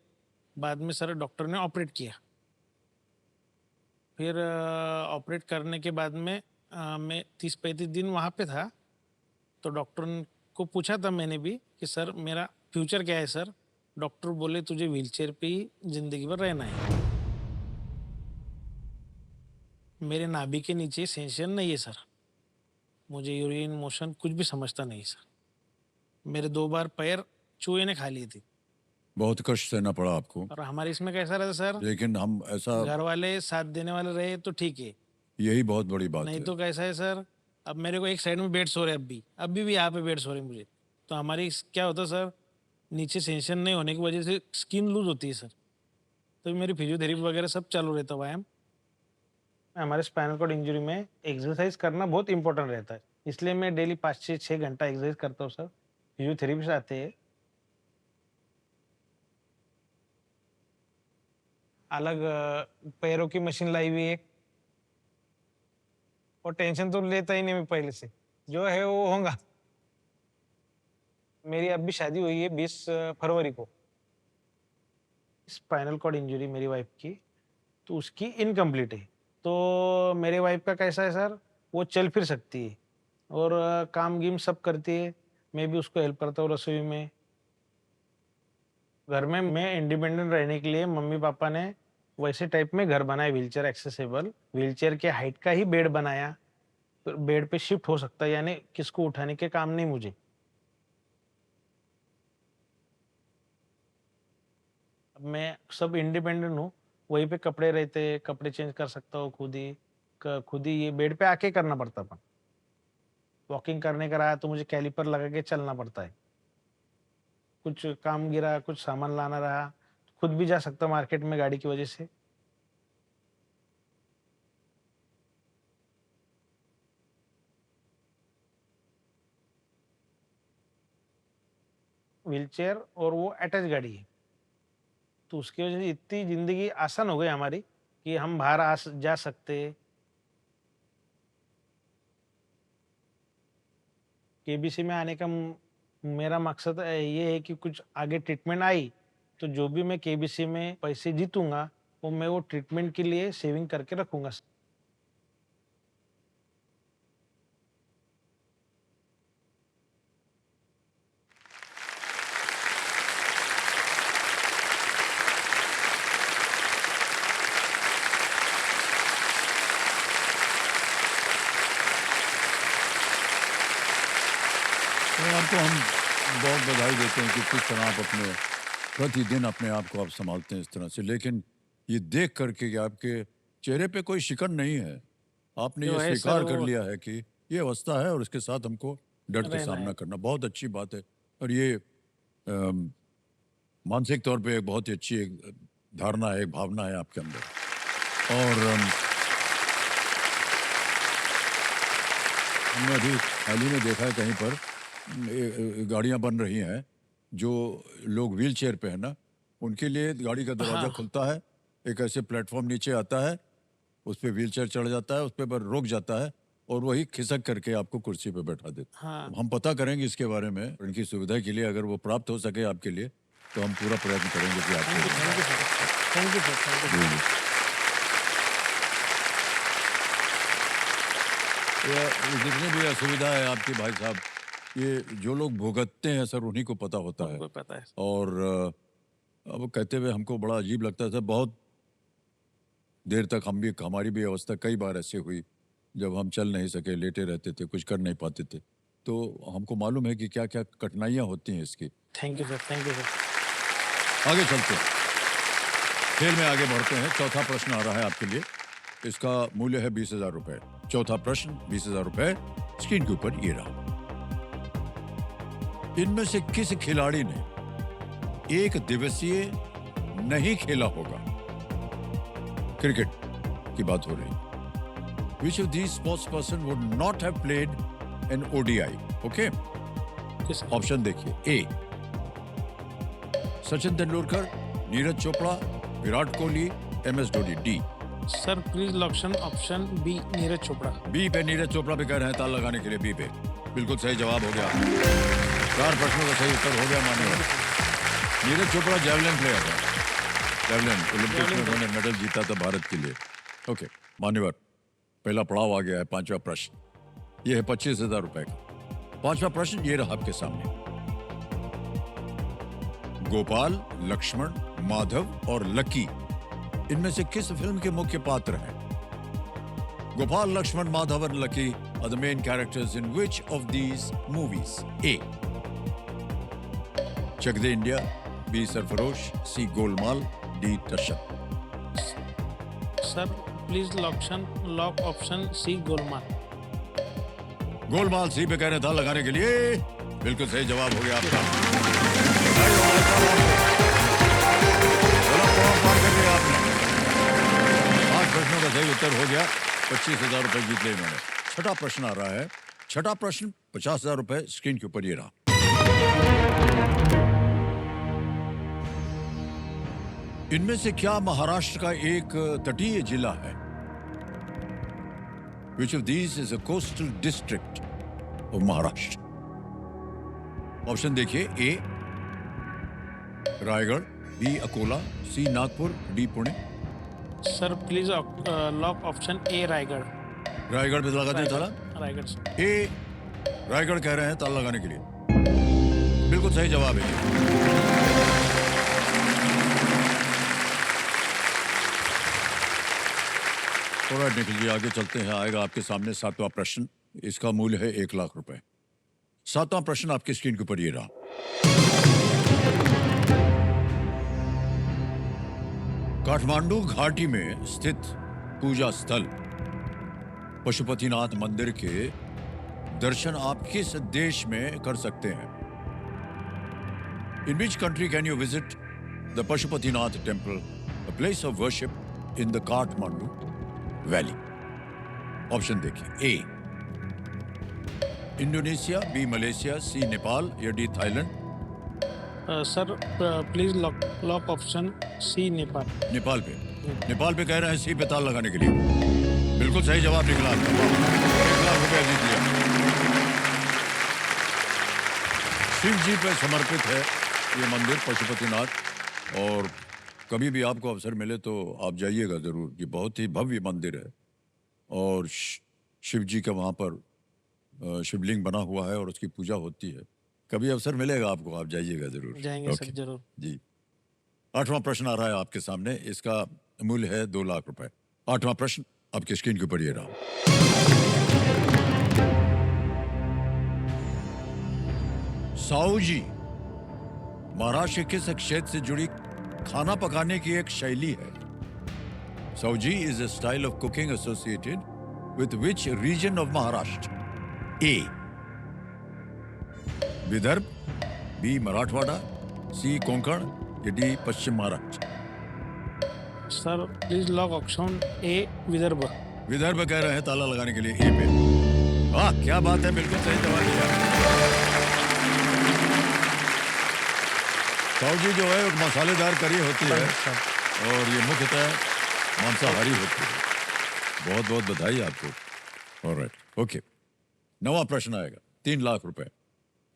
बाद में सर डॉक्टर ने ऑपरेट किया। फिर ऑपरेट करने के बाद में मैं 30-35 दिन वहाँ पे था। तो डॉक्टर को पूछा था मैंने भी कि सर मेरा फ्यूचर क्या है सर। डॉक्टर बोले तुझे व्हीलचेयर पे ही ज़िंदगी भर रहना है। मेरे नाभि के नीचे सेंसेशन नहीं है सर। मुझे यूरिन मोशन कुछ भी समझता नहीं सर। मेरे 2 बार पैर चूहे ने खा लिए थे। बहुत कष्ट सहना पड़ा आपको, और हमारे इसमें कैसा रहता सर, लेकिन हम ऐसा, घर वाले साथ देने वाले रहे तो ठीक है, यही बहुत बड़ी बात नहीं है। तो कैसा है सर, अब मेरे को एक साइड में बेड सो रहे अभी भी यहाँ पे बेड सो रहे मुझे। तो हमारी क्या होता है सर, नीचे सेंसेशन नहीं होने की वजह से स्किन लूज होती है सर। तो मेरी फिजियोथेरेपी वगैरह सब चालू रहता है व्यायाम। हमारे स्पाइनल कॉर्ड इंजरी में एक्सरसाइज करना बहुत इंपॉर्टेंट रहता है, इसलिए मैं डेली 5 से 6 घंटा एक्सरसाइज करता हूँ सर। फिजियोथेरेपिस्ट आते हैं, अलग पैरों की मशीन लाई हुई है, और टेंशन तो लेता ही नहीं मैं पहले से, जो है वो होगा। मेरी अभी शादी हुई है 20 फरवरी को। स्पाइनल कॉर्ड इंजरी मेरी वाइफ की, तो उसकी इनकम्प्लीट है। तो मेरे वाइफ का कैसा है सर, वो चल फिर सकती है और काम गिम सब करती है। मैं भी उसको हेल्प करता हूँ रसोई में। घर में मैं इंडिपेंडेंट रहने के लिए मम्मी पापा ने वैसे टाइप में घर बनाया, व्हीलचेयर एक्सेसिबल, व्हीलचेयर के हाइट का ही बेड बनाया। तो बेड पे शिफ्ट हो सकता है, यानी किसको उठाने के काम नहीं मुझे। अब मैं सब इंडिपेंडेंट हूँ, वहीं पे कपड़े रहते, कपड़े चेंज कर सकता हूँ खुद ही ये बेड पे आके करना पड़ता था। वॉकिंग करने का रहा तो मुझे कैलिपर लगा के चलना पड़ता है। कुछ काम गिरा, कुछ सामान लाना रहा, खुद भी जा सकता मार्केट में गाड़ी की वजह से। व्हीलचेयर और वो अटैच गाड़ी है, तो उसकी वजह से इतनी जिंदगी आसान हो गई हमारी कि हम बाहर जा सकते। केबीसी में आने का मेरा मकसद ये है कि कुछ आगे ट्रीटमेंट आई तो जो भी मैं केबीसी में पैसे जीतूंगा वो मैं वो ट्रीटमेंट के लिए सेविंग करके रखूंगा। तो आपको हम बहुत बधाई देते हैं कि किस तरह आप अपने प्रतिदिन अपने आप को आप संभालते हैं इस तरह से। लेकिन ये देख करके कि आपके चेहरे पे कोई शिकन नहीं है, आपने जो ये है स्वीकार सर कर वो लिया है कि ये अवस्था है और इसके साथ हमको डट के रहना सामना है। करना, बहुत अच्छी बात है। और ये अम, मानसिक तौर पे एक बहुत ही अच्छी एक धारणा है, एक भावना है आपके अंदर। और हमने अभी हाल ही में देखा है कहीं पर गाड़ियां बन रही हैं, जो लोग व्हील चेयर पे है ना, उनके लिए गाड़ी का दरवाज़ा हाँ। खुलता है, एक ऐसे प्लेटफॉर्म नीचे आता है, उस पर व्हील चेयर चढ़ जाता है, उस पर रोक जाता है और वही खिसक करके आपको कुर्सी पे बैठा देता है। हाँ। हम पता करेंगे इसके बारे में, इनकी सुविधा के लिए अगर वो प्राप्त हो सके आपके लिए तो हम पूरा प्रयत्न करेंगे कि थैंक यू आपको sir, thank you sir, thank you. जी, जी। ये जितनी भी असुविधा है आपके भाई साहब, ये जो लोग भुगतते हैं सर उन्हीं को पता होता है। हमको पता है। और अब कहते हुए हमको बड़ा अजीब लगता है सर, बहुत देर तक हमारी भी अवस्था कई बार ऐसी हुई जब हम चल नहीं सके, लेटे रहते थे, कुछ कर नहीं पाते थे। तो हमको मालूम है कि क्या क्या कठिनाइयाँ होती हैं इसकी। Thank you sir, thank you sir. आगे चलते हैं, खेल में आगे बढ़ते हैं। चौथा प्रश्न आ रहा है आपके लिए, इसका मूल्य है 20,000 रुपए। चौथा प्रश्न 20,000 रुपए, स्क्रीन के ऊपर ये रहा। इनमें से किस खिलाड़ी ने एक दिवसीय नहीं खेला होगा? क्रिकेट की बात हो रही। Which of these sports person would not have played an ODI? Okay? किस ऑप्शन देखिए। A Sachin Tendulkar, Neeraj Chopra, Virat Kohli, MS Dhoni. D sir please option B Neeraj Chopra. B पे नीरज चोपड़ा पे कह रहे हैं ताल लगाने के लिए बी पे। बिल्कुल सही जवाब हो गया। 4 प्रश्नों का सही उत्तर हो गया मान्यवर। नीरज चोपड़ा जैवलिन प्लेयर है। जैवलिन ओलंपिक्स में उन्होंने मेडल जीता था भारत के लिए। ओके मान्यवर, पहला पड़ाव आ गया है 5वां प्रश्न। ये है 25,000 रुपए का। 5वां प्रश्न ये रहा आपके सामने। गोपाल, लक्ष्मण, माधव और लकी इनमें से किस फिल्म के मुख्य पात्र हैं? गोपाल, लक्ष्मण, माधव और Lucky are the main characters in which of these movies? A Chak De India, B Sarfarosh, C Golmaal, D Tashan. Sir please lock option C Golmaal. Golmaal C पे कह रहे था लगाने के लिए। बिल्कुल सही जवाब हो गया आपका। पार कर लिया आपने। 5 प्रश्नों का सही उत्तर हो गया। 25,000 रुपए जीत ले इन्होंने। छठा प्रश्न आ रहा है। छठा प्रश्न 50,000 रुपए स्क्रीन के ऊपर ये रहा। इनमें से क्या महाराष्ट्र का एक तटीय जिला है? Which of these is a coastal district of Maharashtra? Option देखिए। A Raigad, B Akola, C Nagpur, D Pune. Sir please lock option A Raigad. Raigad पे लगा दें ताला। रायगढ़ सर। ए रायगढ़ कह रहे हैं ताला लगाने के लिए। बिल्कुल सही जवाब है। थोड़ा निकल जी, आगे चलते हैं। आएगा आपके सामने 7वां प्रश्न। इसका मूल्य है 1 लाख रुपए। 7वां प्रश्न आपकी स्क्रीन के ऊपर ये रहा। काठमांडू घाटी में स्थित पूजा स्थल पशुपतिनाथ मंदिर के दर्शन आप किस देश में कर सकते हैं? In which country can you visit the Pashupatinath temple, a place of worship in the Kathmandu valley? Option देखिए। A Indonesia, B Malaysia, C Nepal या D Thailand. Sir please lock option C Nepal. Nepal पे। नेपाल पे कह रहे हैं सी पे ताल लगाने के लिए। बिल्कुल सही जवाब निकला। 1 लाख रुपया जीत लिया। शिव जी पे समर्पित है ये मंदिर पशुपतिनाथ। और कभी भी आपको अवसर मिले तो आप जाइएगा जरूर। ये बहुत ही भव्य मंदिर है और शिव जी का वहाँ पर शिवलिंग बना हुआ है और उसकी पूजा होती है। कभी अवसर मिलेगा आपको, आप जाइएगा जरूर। जाएंगे सर जरूर। जी। 8वां प्रश्न आ रहा है आपके सामने। इसका मूल्य है 2 लाख रुपए। 8वां प्रश्न आपकी स्क्रीन के ऊपर ये रहा। साओजी महाराष्ट्र के किस क्षेत्र से जुड़ी खाना पकाने की एक शैली है? Saoji is a style of cooking associated with which region of Maharashtra? A Vidarbha, B Marathwada, C Konkan या D Paschim Maharashtra. Sir please lock option A Vidarbha. Vidarbha कह रहे हैं ताला लगाने के लिए ए पे। वाह क्या बात है, बिल्कुल सही जवाब दिया। साउजी जो है एक मसालेदार करी होती है और ये मुख्यतः मांसाहारी होती है। बहुत बहुत बधाई आपको। Alright, okay. 9वां प्रश्न आएगा। 3 लाख रुपए।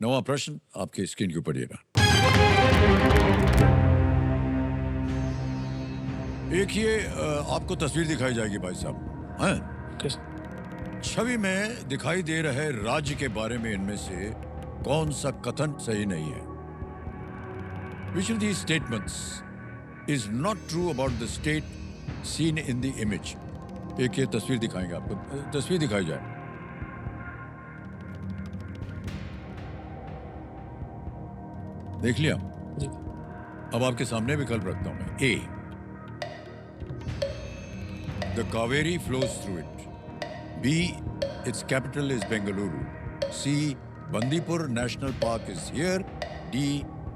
9वां प्रश्न आपके स्क्रीन के ऊपर ये रहा। एक ये आपको तस्वीर दिखाई जाएगी भाई साहब, हैं? छवि में दिखाई दे रहे राज्य के बारे में इनमें से कौन सा कथन सही नहीं है? Which of these statements is not true about the state seen in the image? एक ये तस्वीर दिखाएंगे आपको। तस्वीर दिखाई जाए। देख लिया? जी। अब आपके सामने विकल्प रखता हूं मैं। ए The Kaveri flows through it. B its capital is Bengaluru. C Bandipur National Park is here. D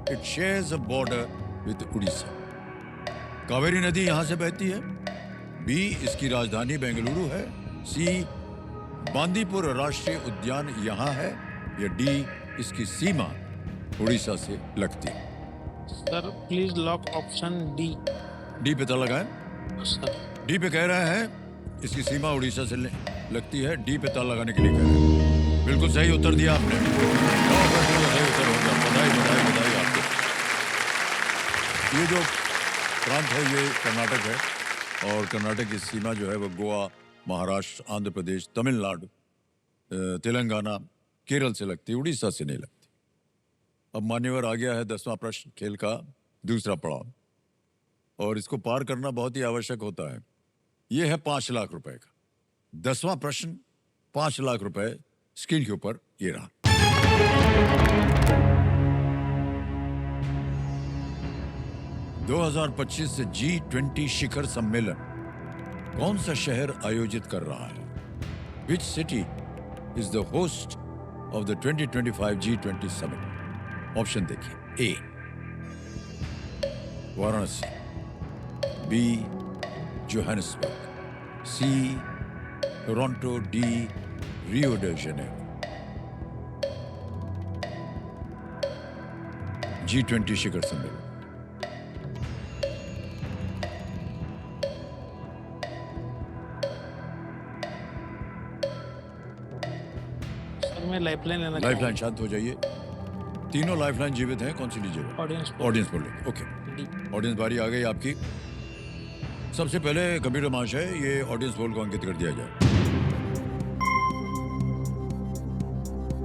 it shares a border with Odisha. Kaveri नदी यहां से बहती है। बी इसकी राजधानी बेंगलुरु है। सी बांदीपुर राष्ट्रीय उद्यान यहां है। या डी इसकी सीमा उड़ीसा से लगती है। Sir please lock option D. D पे ताला लगाएं। सर डी पे कह रहे हैं इसकी सीमा उड़ीसा से लगती है। डी पे ताला लगाने के लिए कह रहे हैं। बिल्कुल सही उत्तर दिया आपने। 9 प्रश्नों का सही उत्तर हो गया। बधाई बधाई बधाई आपको। ये जो प्रांत है ये कर्नाटक है और कर्नाटक की सीमा जो है वो गोवा, महाराष्ट्र, आंध्र प्रदेश, तमिलनाडु, तेलंगाना, केरल से लगती है, उड़ीसा से नहीं लगती। अब मान्यवर आ गया है 10वां प्रश्न खेल का दूसरा पड़ाव और इसको पार करना बहुत ही आवश्यक होता है। यह है 5 लाख रुपए का 10वां प्रश्न। 5 लाख रुपए स्क्रीन के ऊपर ये रहा। (2025) से G20 शिखर सम्मेलन कौन सा शहर आयोजित कर रहा है? Which city is the host of the 2025 G20 summit? Option देखिए। A Varanasi, B Johannesburg, C Toronto, D Rio de Janeiro. G20 शिखर सम्मेलन। सर मैं लाइफलाइन लेना लाइफलाइन, शांत हो जाइए। तीनों लाइफलाइन जीवित हैं, कौन सी लीजिएगा? ऑडियंस ऑडियंस बोल लीजिए। ओके, ऑडियंस बारी आ गई आपकी। सबसे पहले कंप्यूटर महाशय ये ऑडियंस पोल को अंकित कर दिया जाए।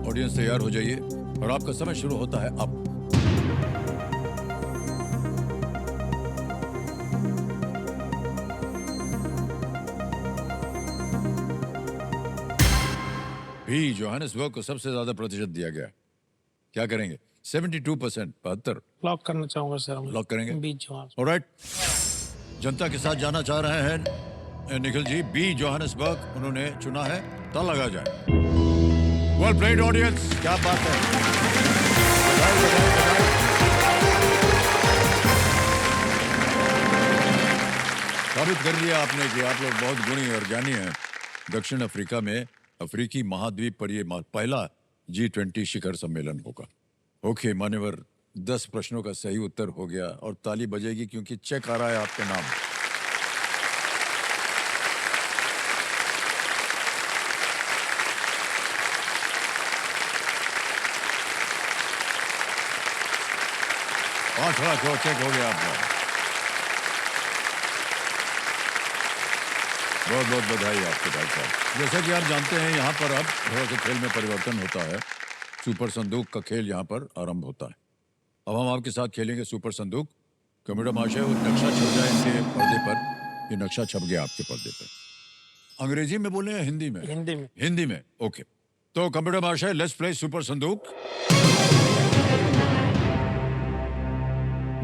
ऑडियंस तैयार हो जाइए और आपका समय शुरू होता है अब। भी जोहानिसबर्ग को सबसे ज्यादा प्रतिशत दिया गया। क्या करेंगे? 72%, 72। लॉक करना चाहूंगा सर। लॉक करेंगे? बीच जवान। ऑलराइट, जनता के साथ जाना चाह रहे हैं निखिल जी। बी जोहानिसबर्ग उन्होंने चुना है। ताला लगा जाए। वेल प्लेड ऑडियंस, क्या बात है। बधाई, बधाई, बधाई। साबित कर दिया आपने कि आप लोग बहुत गुणी और ज्ञानी हैं। दक्षिण अफ्रीका में अफ्रीकी महाद्वीप पर यह पहला G20 शिखर सम्मेलन होगा। ओके मान्यवर, 10 प्रश्नों का सही उत्तर हो गया और ताली बजेगी क्योंकि चेक आ रहा है आपके नाम। $5 लाख चेक हो गया आपका। बहुत बहुत बधाई आपके भाई साहब। जैसा कि आप जानते हैं यहाँ पर अब थोड़ा सा खेल में परिवर्तन होता है। सुपर संदूक का खेल यहाँ पर आरंभ होता है। अब हम आपके साथ खेलेंगे सुपर संदूक। कंप्यूटर महाशय वो नक्शा छप जाए इनके पर्दे पर। ये नक्शा छप गया आपके पर्दे पर। अंग्रेजी में बोले या हिंदी में? हिंदी में। हिंदी में, ओके। तो कंप्यूटर महाशय लेट्स प्ले सुपर संदूक।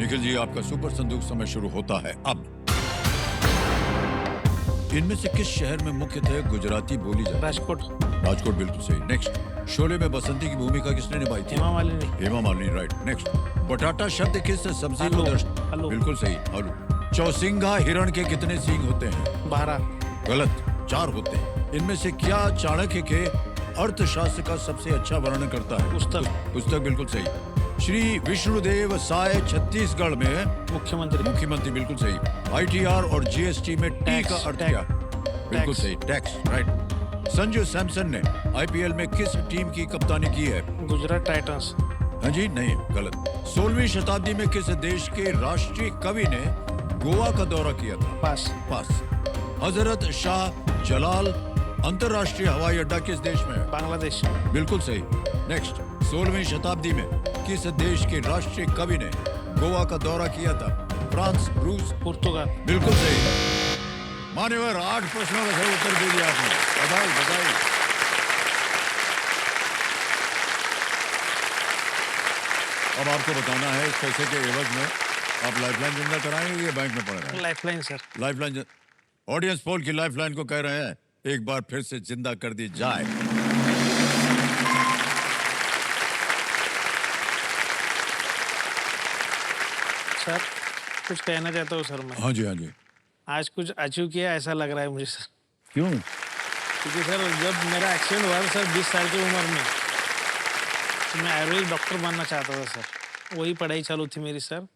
निखिल जी आपका सुपर संदूक समय शुरू होता है अब। इनमें से किस शहर में मुख्यतः गुजराती बोली जाती है? राजकोट। राजकोट बिल्कुल सही। नेक्स्ट, शोले में बसंती की भूमिका किसने निभाई थी? हेमा मालिनी। हेमा मालिनी, राइट। नेक्स्ट, बटाटा शब्द किस सब्जी को आलू। बिल्कुल सही, आलू। चौसिंगा हिरण के कितने सींग होते हैं? 12। गलत, 4 होते हैं। इनमें से क्या चाणक्य के अर्थशास्त्र का सबसे अच्छा वर्णन करता है? पुस्तक बिल्कुल सही। श्री विष्णुदेव साय छत्तीसगढ़ में मुख्यमंत्री बिल्कुल सही। ITR और GST में टी का अर्थ क्या? बिल्कुल सही, टैक्स, राइट। संजू सैमसन ने IPL में किस टीम की कप्तानी की है? गुजरात टाइटंस। हाँ जी, नहीं, गलत। 16वीं शताब्दी में किस देश के राष्ट्रीय कवि ने गोवा का दौरा किया था? पास। हजरत शाह जलाल अंतरराष्ट्रीय हवाई अड्डा किस देश में है? बांग्लादेश। बिल्कुल सही। नेक्स्ट, 16वीं शताब्दी में किस देश के राष्ट्रीय कवि ने गोवा का दौरा किया था? फ्रांस, रूस, पुर्तगाल। बिल्कुल सही। मान्यवर 8 प्रश्नों का सही उत्तर दे दिया आपने। बधाई बधाई। अब आपको बताना है इस पैसे के एवज में आप लाइफलाइन जिंदा कराएंगे या बैंक में पड़ेगा? Lifeline sir. Lifeline. Audience poll की लाइफलाइन को कह रहे हैं एक बार फिर से जिंदा कर दी जाए। सर कुछ कहना चाहता हूँ सर मैं। हाँ जी, हाँ जी। आज कुछ अचीव किया ऐसा लग रहा है मुझे सर। क्यों? क्योंकि सर जब मेरा एक्सीडेंट हुआ था सर 20 साल की उम्र में, तो मैं आयुर्वेदिक डॉक्टर बनना चाहता था सर। वही पढ़ाई चालू थी मेरी सर।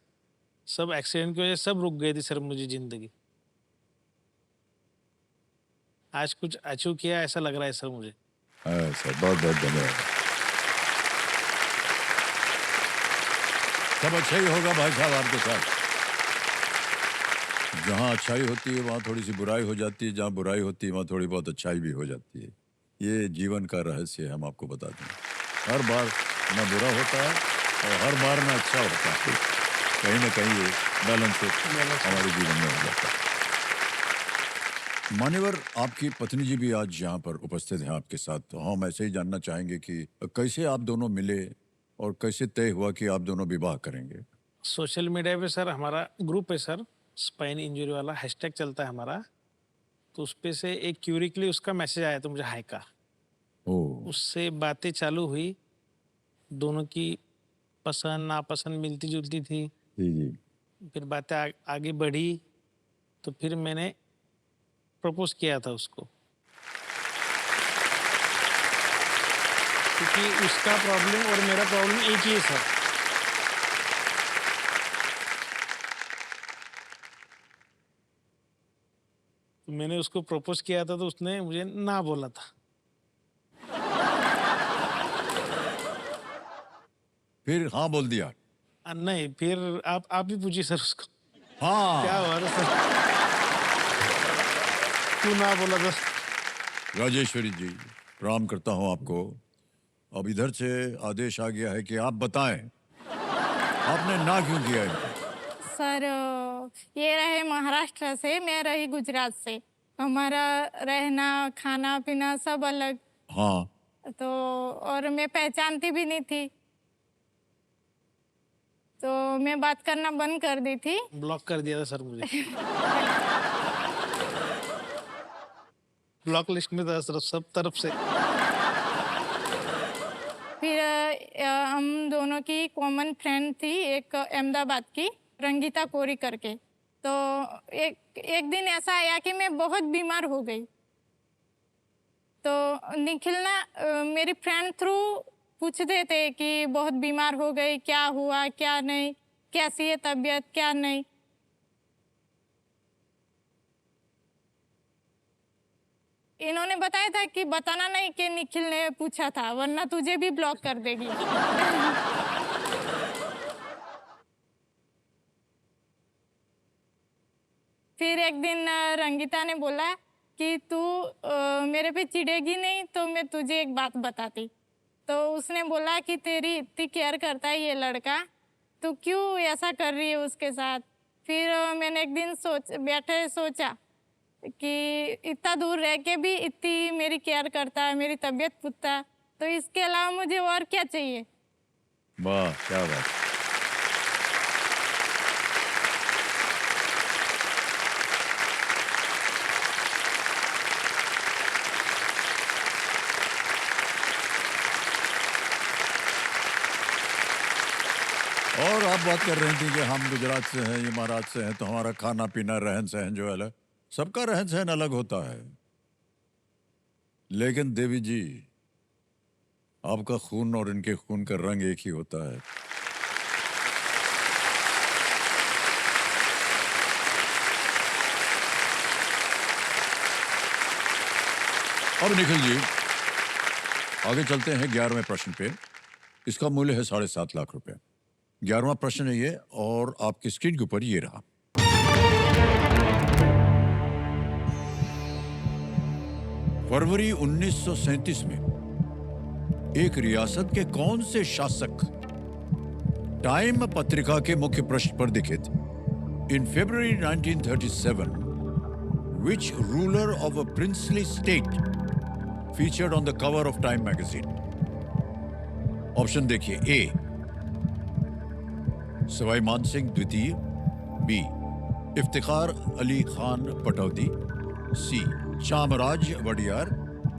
सब एक्सीडेंट की वजह से सब रुक गई थी सर मुझे जिंदगी। आज कुछ अचीव किया ऐसा लग रहा है सर मुझे। सर बहुत बहुत धन्यवाद। सब अच्छा ही होगा भाई साहब आपके साथ। जहाँ अच्छाई होती है वहाँ थोड़ी सी बुराई हो जाती है, जहाँ बुराई होती है वहाँ थोड़ी बहुत अच्छाई भी हो जाती है। ये जीवन का रहस्य है, हम आपको बता दें। हर बार ना बुरा होता है और हर बार ना अच्छा होता है, कहीं ना कहीं ये बैलेंस हमारे जीवन में हो जाता है। मान्यवर, आपकी पत्नी जी भी आज यहाँ पर उपस्थित हैं आपके साथ, तो हम ऐसे ही जानना चाहेंगे कि कैसे आप दोनों मिले और कैसे तय हुआ कि आप दोनों विवाह करेंगे। सोशल मीडिया पे सर हमारा ग्रुप है सर, स्पाइन इंजरी वाला हैशटैग चलता है हमारा, तो उस पे से एक क्यूरिकली उसका मैसेज आया था मुझे हाय का। ओह, उससे बातें चालू हुई, दोनों की पसंद नापसंद मिलती जुलती थी। जी जी। फिर बातें आगे बढ़ी, तो फिर मैंने प्रपोज किया था उसको, क्योंकि उसका प्रॉब्लम और मेरा प्रॉब्लम एक ही है सर। तो मैंने उसको प्रपोज किया था तो उसने मुझे ना बोला था। फिर हाँ बोल दिया। नहीं, फिर आप भी पूछिए सर उसको हाँ, क्या हुआ था सर, क्यों ना बोला था। राजेश्वरी जी, प्रणाम करता हूँ आपको। अब इधर से आदेश आ गया है कि आप बताएं आपने ना क्यों किया इनको? सर ये रहे महाराष्ट्र से, मैं रही गुजरात से। हमारा रहना खाना पीना सब अलग, हाँ, तो और मैं पहचानती भी नहीं थी, तो मैं बात करना बंद कर दी थी। ब्लॉक कर दिया था सर मुझे। ब्लॉक लिस्ट में था सर सब तरफ से। फिर हम दोनों की कॉमन फ्रेंड थी एक अहमदाबाद की, रंगीता कोरी करके। तो एक दिन ऐसा आया कि मैं बहुत बीमार हो गई, तो निखिल ना मेरी फ्रेंड थ्रू पूछते थे कि बहुत बीमार हो गई, क्या हुआ क्या नहीं, कैसी है तबीयत क्या नहीं। इन्होंने बताया था कि बताना नहीं कि निखिल ने पूछा था, वरना तुझे भी ब्लॉक कर देगी। फिर एक दिन रंगीता ने बोला कि तू मेरे पे चिढ़ेगी नहीं तो मैं तुझे एक बात बताती। तो उसने बोला कि तेरी इतनी केयर करता है ये लड़का, तू क्यों ऐसा कर रही है उसके साथ। फिर मैंने एक दिन बैठे सोचा कि इतना दूर रह के भी इतनी मेरी केयर करता है, मेरी तबीयत पूछता है, तो इसके अलावा मुझे और क्या चाहिए। वाह क्या बात। और आप बात कर रही थी कि हम गुजरात से हैं, ये महाराष्ट्र से हैं, तो हमारा खाना पीना रहन सहन जो है अलग, सबका रहन सहन अलग होता है। लेकिन देवी जी, आपका खून और इनके खून का रंग एक ही होता है। अब निखिल जी, आगे चलते हैं 11वें प्रश्न पे। इसका मूल्य है 7.5 लाख रुपए। 11वां प्रश्न है ये, और आपकी स्क्रीन के ऊपर ये रहा। फरवरी 1937 में एक रियासत के कौन से शासक टाइम पत्रिका के मुख्य पृष्ठ पर दिखे थे? इन February 1937, which ruler of a princely state featured on the cover of Time magazine? Option देखिए। ए सवाई मानसिंह द्वितीय, बी इफ्तिखार अली खान पटौदी, सी शामराज वडियार,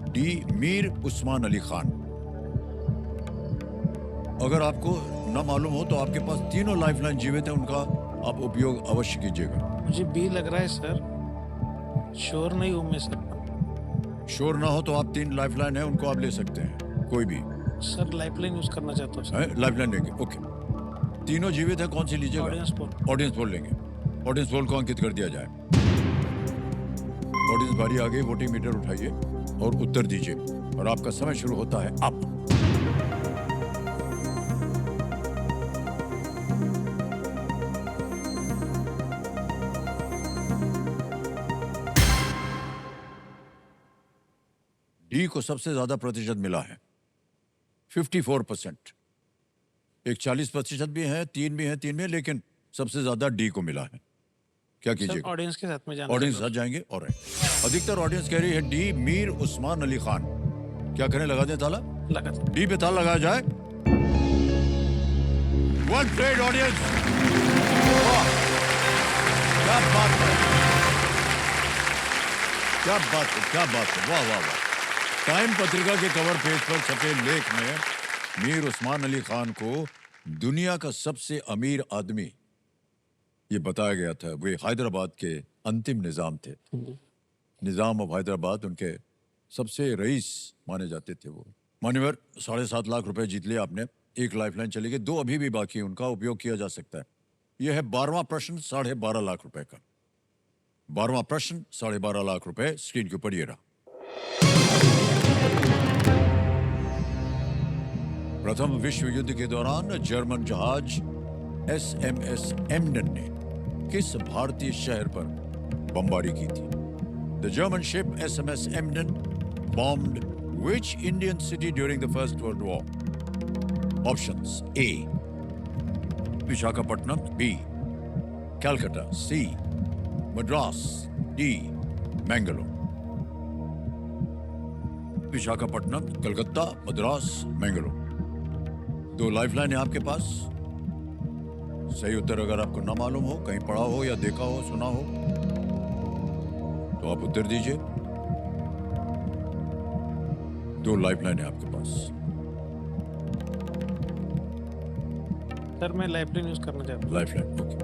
डी मीर उस्मान अली खान। अगर आपको न मालूम हो तो आपके पास तीनों लाइफलाइन जीवित हैं, उनका आप उपयोग अवश्य कीजिएगा। मुझे बी लग रहा है सर, श्योर नहीं हूँ मैं सर। श्योर ना हो तो आप 3 लाइफलाइन है, उनको आप ले सकते हैं, कोई भी। सर लाइफलाइन यूज करना चाहता हूँ सर। लाइफलाइन लेंगे, ओके। तीनों जीवित है, कौन सी लीजिएगा? Audience poll. ऑडियंस पोल लेंगे। ऑडियंस पोल को अंकित कर दिया जाए। ऑडियंस बारी आ गई, वोटिंग मीटर उठाइए और उत्तर दीजिए और आपका समय शुरू होता है अब। डी को सबसे ज्यादा प्रतिशत मिला है 54%। एक 40% भी है, 3 भी है, 3 में, लेकिन सबसे ज्यादा डी को मिला है। क्या सर कीजिएगा? ऑडियंस के साथ में जाना ऑडियंस चाहता साथ जाएंगे। और अधिकतर ऑडियंस कह रही है डी, मीर उस्मान अली खान। क्या करें, लगा दें ताला? हूं। लगा था। डी पे ताला लगाया जाए। वन ट्रेड ऑडियंस, क्या बात है, क्या बात है, क्या बात है, वाह वाह वाह। टाइम पत्रिका के कवर पेज पर छपे लेख में मीर उस्मान अली खान को दुनिया का सबसे अमीर आदमी ये बताया गया था। वे हैदराबाद के अंतिम निजाम थे। निजाम ऑफ हैदराबाद, उनके सबसे रईस माने जाते थे वो। मान्यवर, 7.5 लाख रुपए जीत लिया आपने। एक लाइफलाइन चली गई, 2 अभी भी बाकी है, उनका उपयोग किया जा सकता है। यह है 12वां प्रश्न, 12.5 लाख रुपए का। 12वां प्रश्न, 12.5 लाख रुपए स्क्रीन के ऊपर ये रहा। प्रथम विश्व युद्ध के दौरान जर्मन जहाज SMS एम्डन ने किस भारतीय शहर पर बमबारी की थी? The German ship SMS Emden bombed which Indian city during the First World War? Options: A. Visakhapatnam, B. Calcutta, C. Madras, D. Mangalore. Visakhapatnam, Calcutta, Madras, Mangalore. 2 lifeline है आपके पास। सही उत्तर अगर आपको ना मालूम हो, कहीं पढ़ा हो या देखा हो, सुना हो, तो आप उत्तर दीजिए। 2 लाइफलाइन है आपके पास। सर मैं लाइफलाइन यूज करना चाहता हूँ। Lifeline, okay.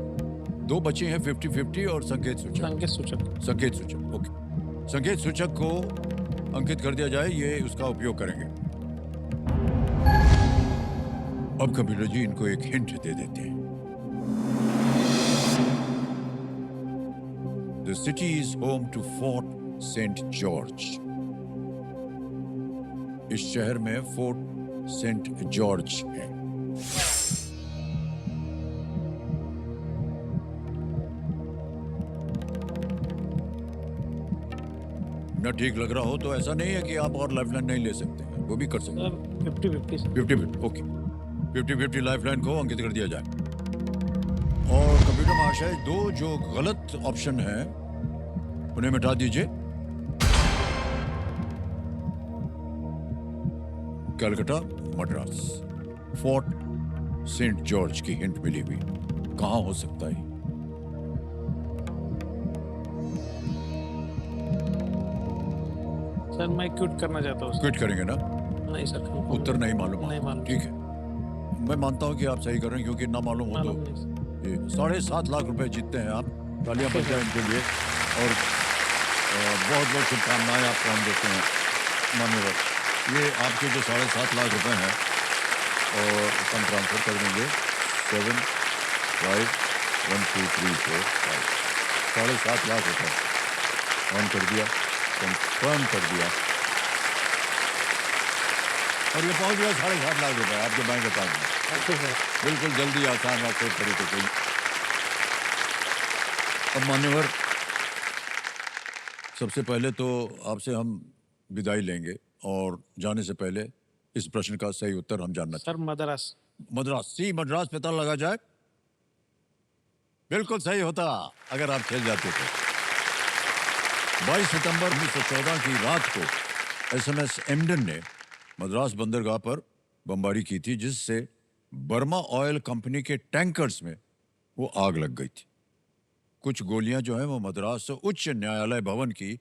2 बचे हैं, 50-50 और संकेत सूचक। संकेत सूचक। संकेत सूचक, ओके। संकेत सूचक को अंकित कर दिया जाए, ये उसका उपयोग करेंगे। अब कंप्यूटर जी इनको एक हिंट दे देते हैं। The city is home to Fort St. George. इस शहर में फोर्ट सेंट जॉर्ज है। न ठीक लग रहा हो तो ऐसा नहीं है कि आप और लाइफलाइन नहीं ले सकते हैं, वो भी कर सकते हैं। Sir 50-50 sir. 50-50, ओके। 50-50 लाइफलाइन को अंकित कर दिया जाए। और कंप्यूटर महाशय, 2 जो गलत ऑप्शन हैं उन्हें मिटा दीजिए। Calcutta, Madras. Fort Saint George की हिंट मिली हुई, कहां हो सकता है? सर मैं क्विट करना चाहता हूँ। क्विट करेंगे ना? नहीं सर। उत्तर नहीं मालूम? नहीं मालूम। ठीक है, मैं मानता हूं कि आप सही कर रहे हैं, क्योंकि ना मालूम हो तो मालूम नहीं सर। ये 7.5 लाख रुपए जीतते हैं आप। तालियां बजाएं इनके लिए और बहुत बहुत शुभकामनाएं आपको हम देते हैं मान्यवर। ये आपके जो 7.5 लाख रुपए हैं और हम ट्रांसफर कर देंगे 7, 5, 1, 2, 3, 4, 5। 7.5 लाख रुपए ऑन कर दिया, कंफर्म कर दिया और ये पहुंच गया 7.5 लाख रुपए आपके बैंक अकाउंट में। Okay sir. बिल्कुल जल्दी, आसान और तेज तरीके से। अब मान्यवर, सबसे पहले तो आपसे हम विदाई लेंगे और जाने से पहले इस प्रश्न का सही उत्तर हम जानना सर मद्रास। चाहते। मद्रास, सी मद्रास पे ताला लगा जाए। बिल्कुल सही होता अगर आप खेल जाते थे। 22 सितंबर 1914 की रात को SMS एम्डन ने मद्रास बंदरगाह पर बमबारी की थी, जिससे बर्मा ऑयल कंपनी के टैंकर्स में वो आग लग गई थी। कुछ गोलियां जो हैं वो मद्रास उच्च न्यायालय भवन की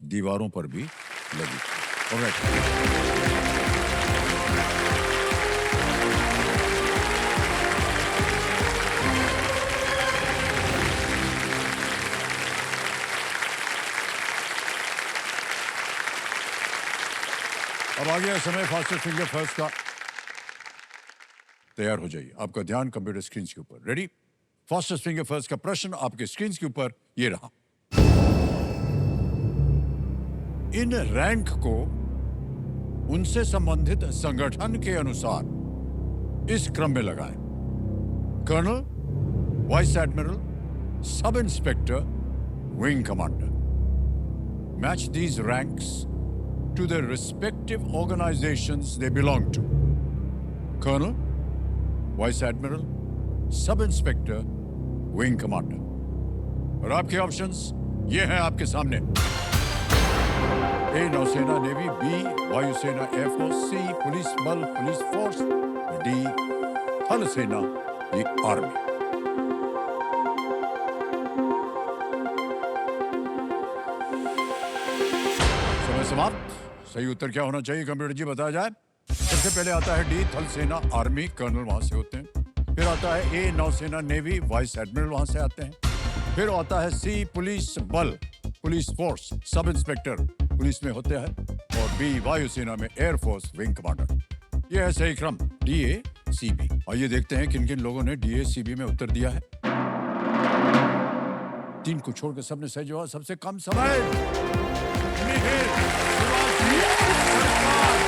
दीवारों पर भी लगी थी। ऑलराइट। अब आ गया समय फास्टेस्ट फिंगर फर्स्ट का। तैयार हो जाइए, आपका ध्यान कंप्यूटर स्क्रीन के ऊपर। रेडी? फास्टेस्ट फिंगर फर्स्ट का प्रश्न आपके स्क्रीन के ऊपर ये रहा। इन रैंक को उनसे संबंधित संगठन के अनुसार इस क्रम में लगाएं। Colonel, vice admiral, sub inspector, wing commander. Match these ranks to the respective organizations they belong to. Colonel, Vice Admiral, Sub Inspector, Wing Commander. और आपके ऑप्शंस ये हैं आपके सामने। ए नौसेना नेवी, बी वायुसेना एयरफोर्स, सी पुलिस बल पुलिस फोर्स, डी थल सेना ये आर्मी। समय समाप्त। सही उत्तर क्या होना चाहिए कंप्यूटर जी बताया जाए। सबसे पहले आता है डी थल सेना आर्मी, कर्नल वहां से होते हैं। फिर आता है ए नौसेना नेवी, वाइस एडमिरल वहां से आते हैं। फिर आता है सी पुलिस बल police force, sub inspector police में होते हैं। और बी वायुसेना में एयरफोर्स विंग कमांडर। यह है सही क्रम, DACB। आइए देखते हैं किन किन लोगों ने DACB में उत्तर दिया है। 3 को छोड़कर सबने सही जवाब। सबसे कम समय मिहिर शिवाजी सरकार।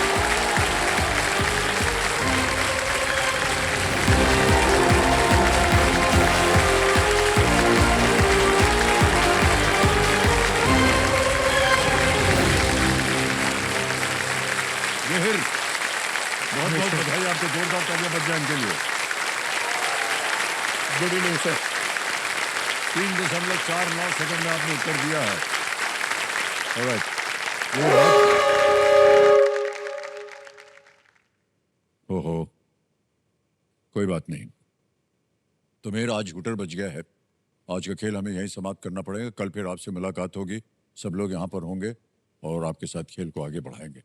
मिहिर, बहुत बहुत बधाई आपको। जोरदार तालियां बज जाए इनके लिए। Good evening sir. 3.49 सेकंड में आपने उत्तर दिया है। ऑलराइट। ओहो, कोई बात नहीं। तो मेरा आज हुटर बच गया है। आज का खेल हमें यहीं समाप्त करना पड़ेगा। कल फिर आपसे मुलाकात होगी। सब लोग यहाँ पर होंगे और आपके साथ खेल को आगे बढ़ाएंगे।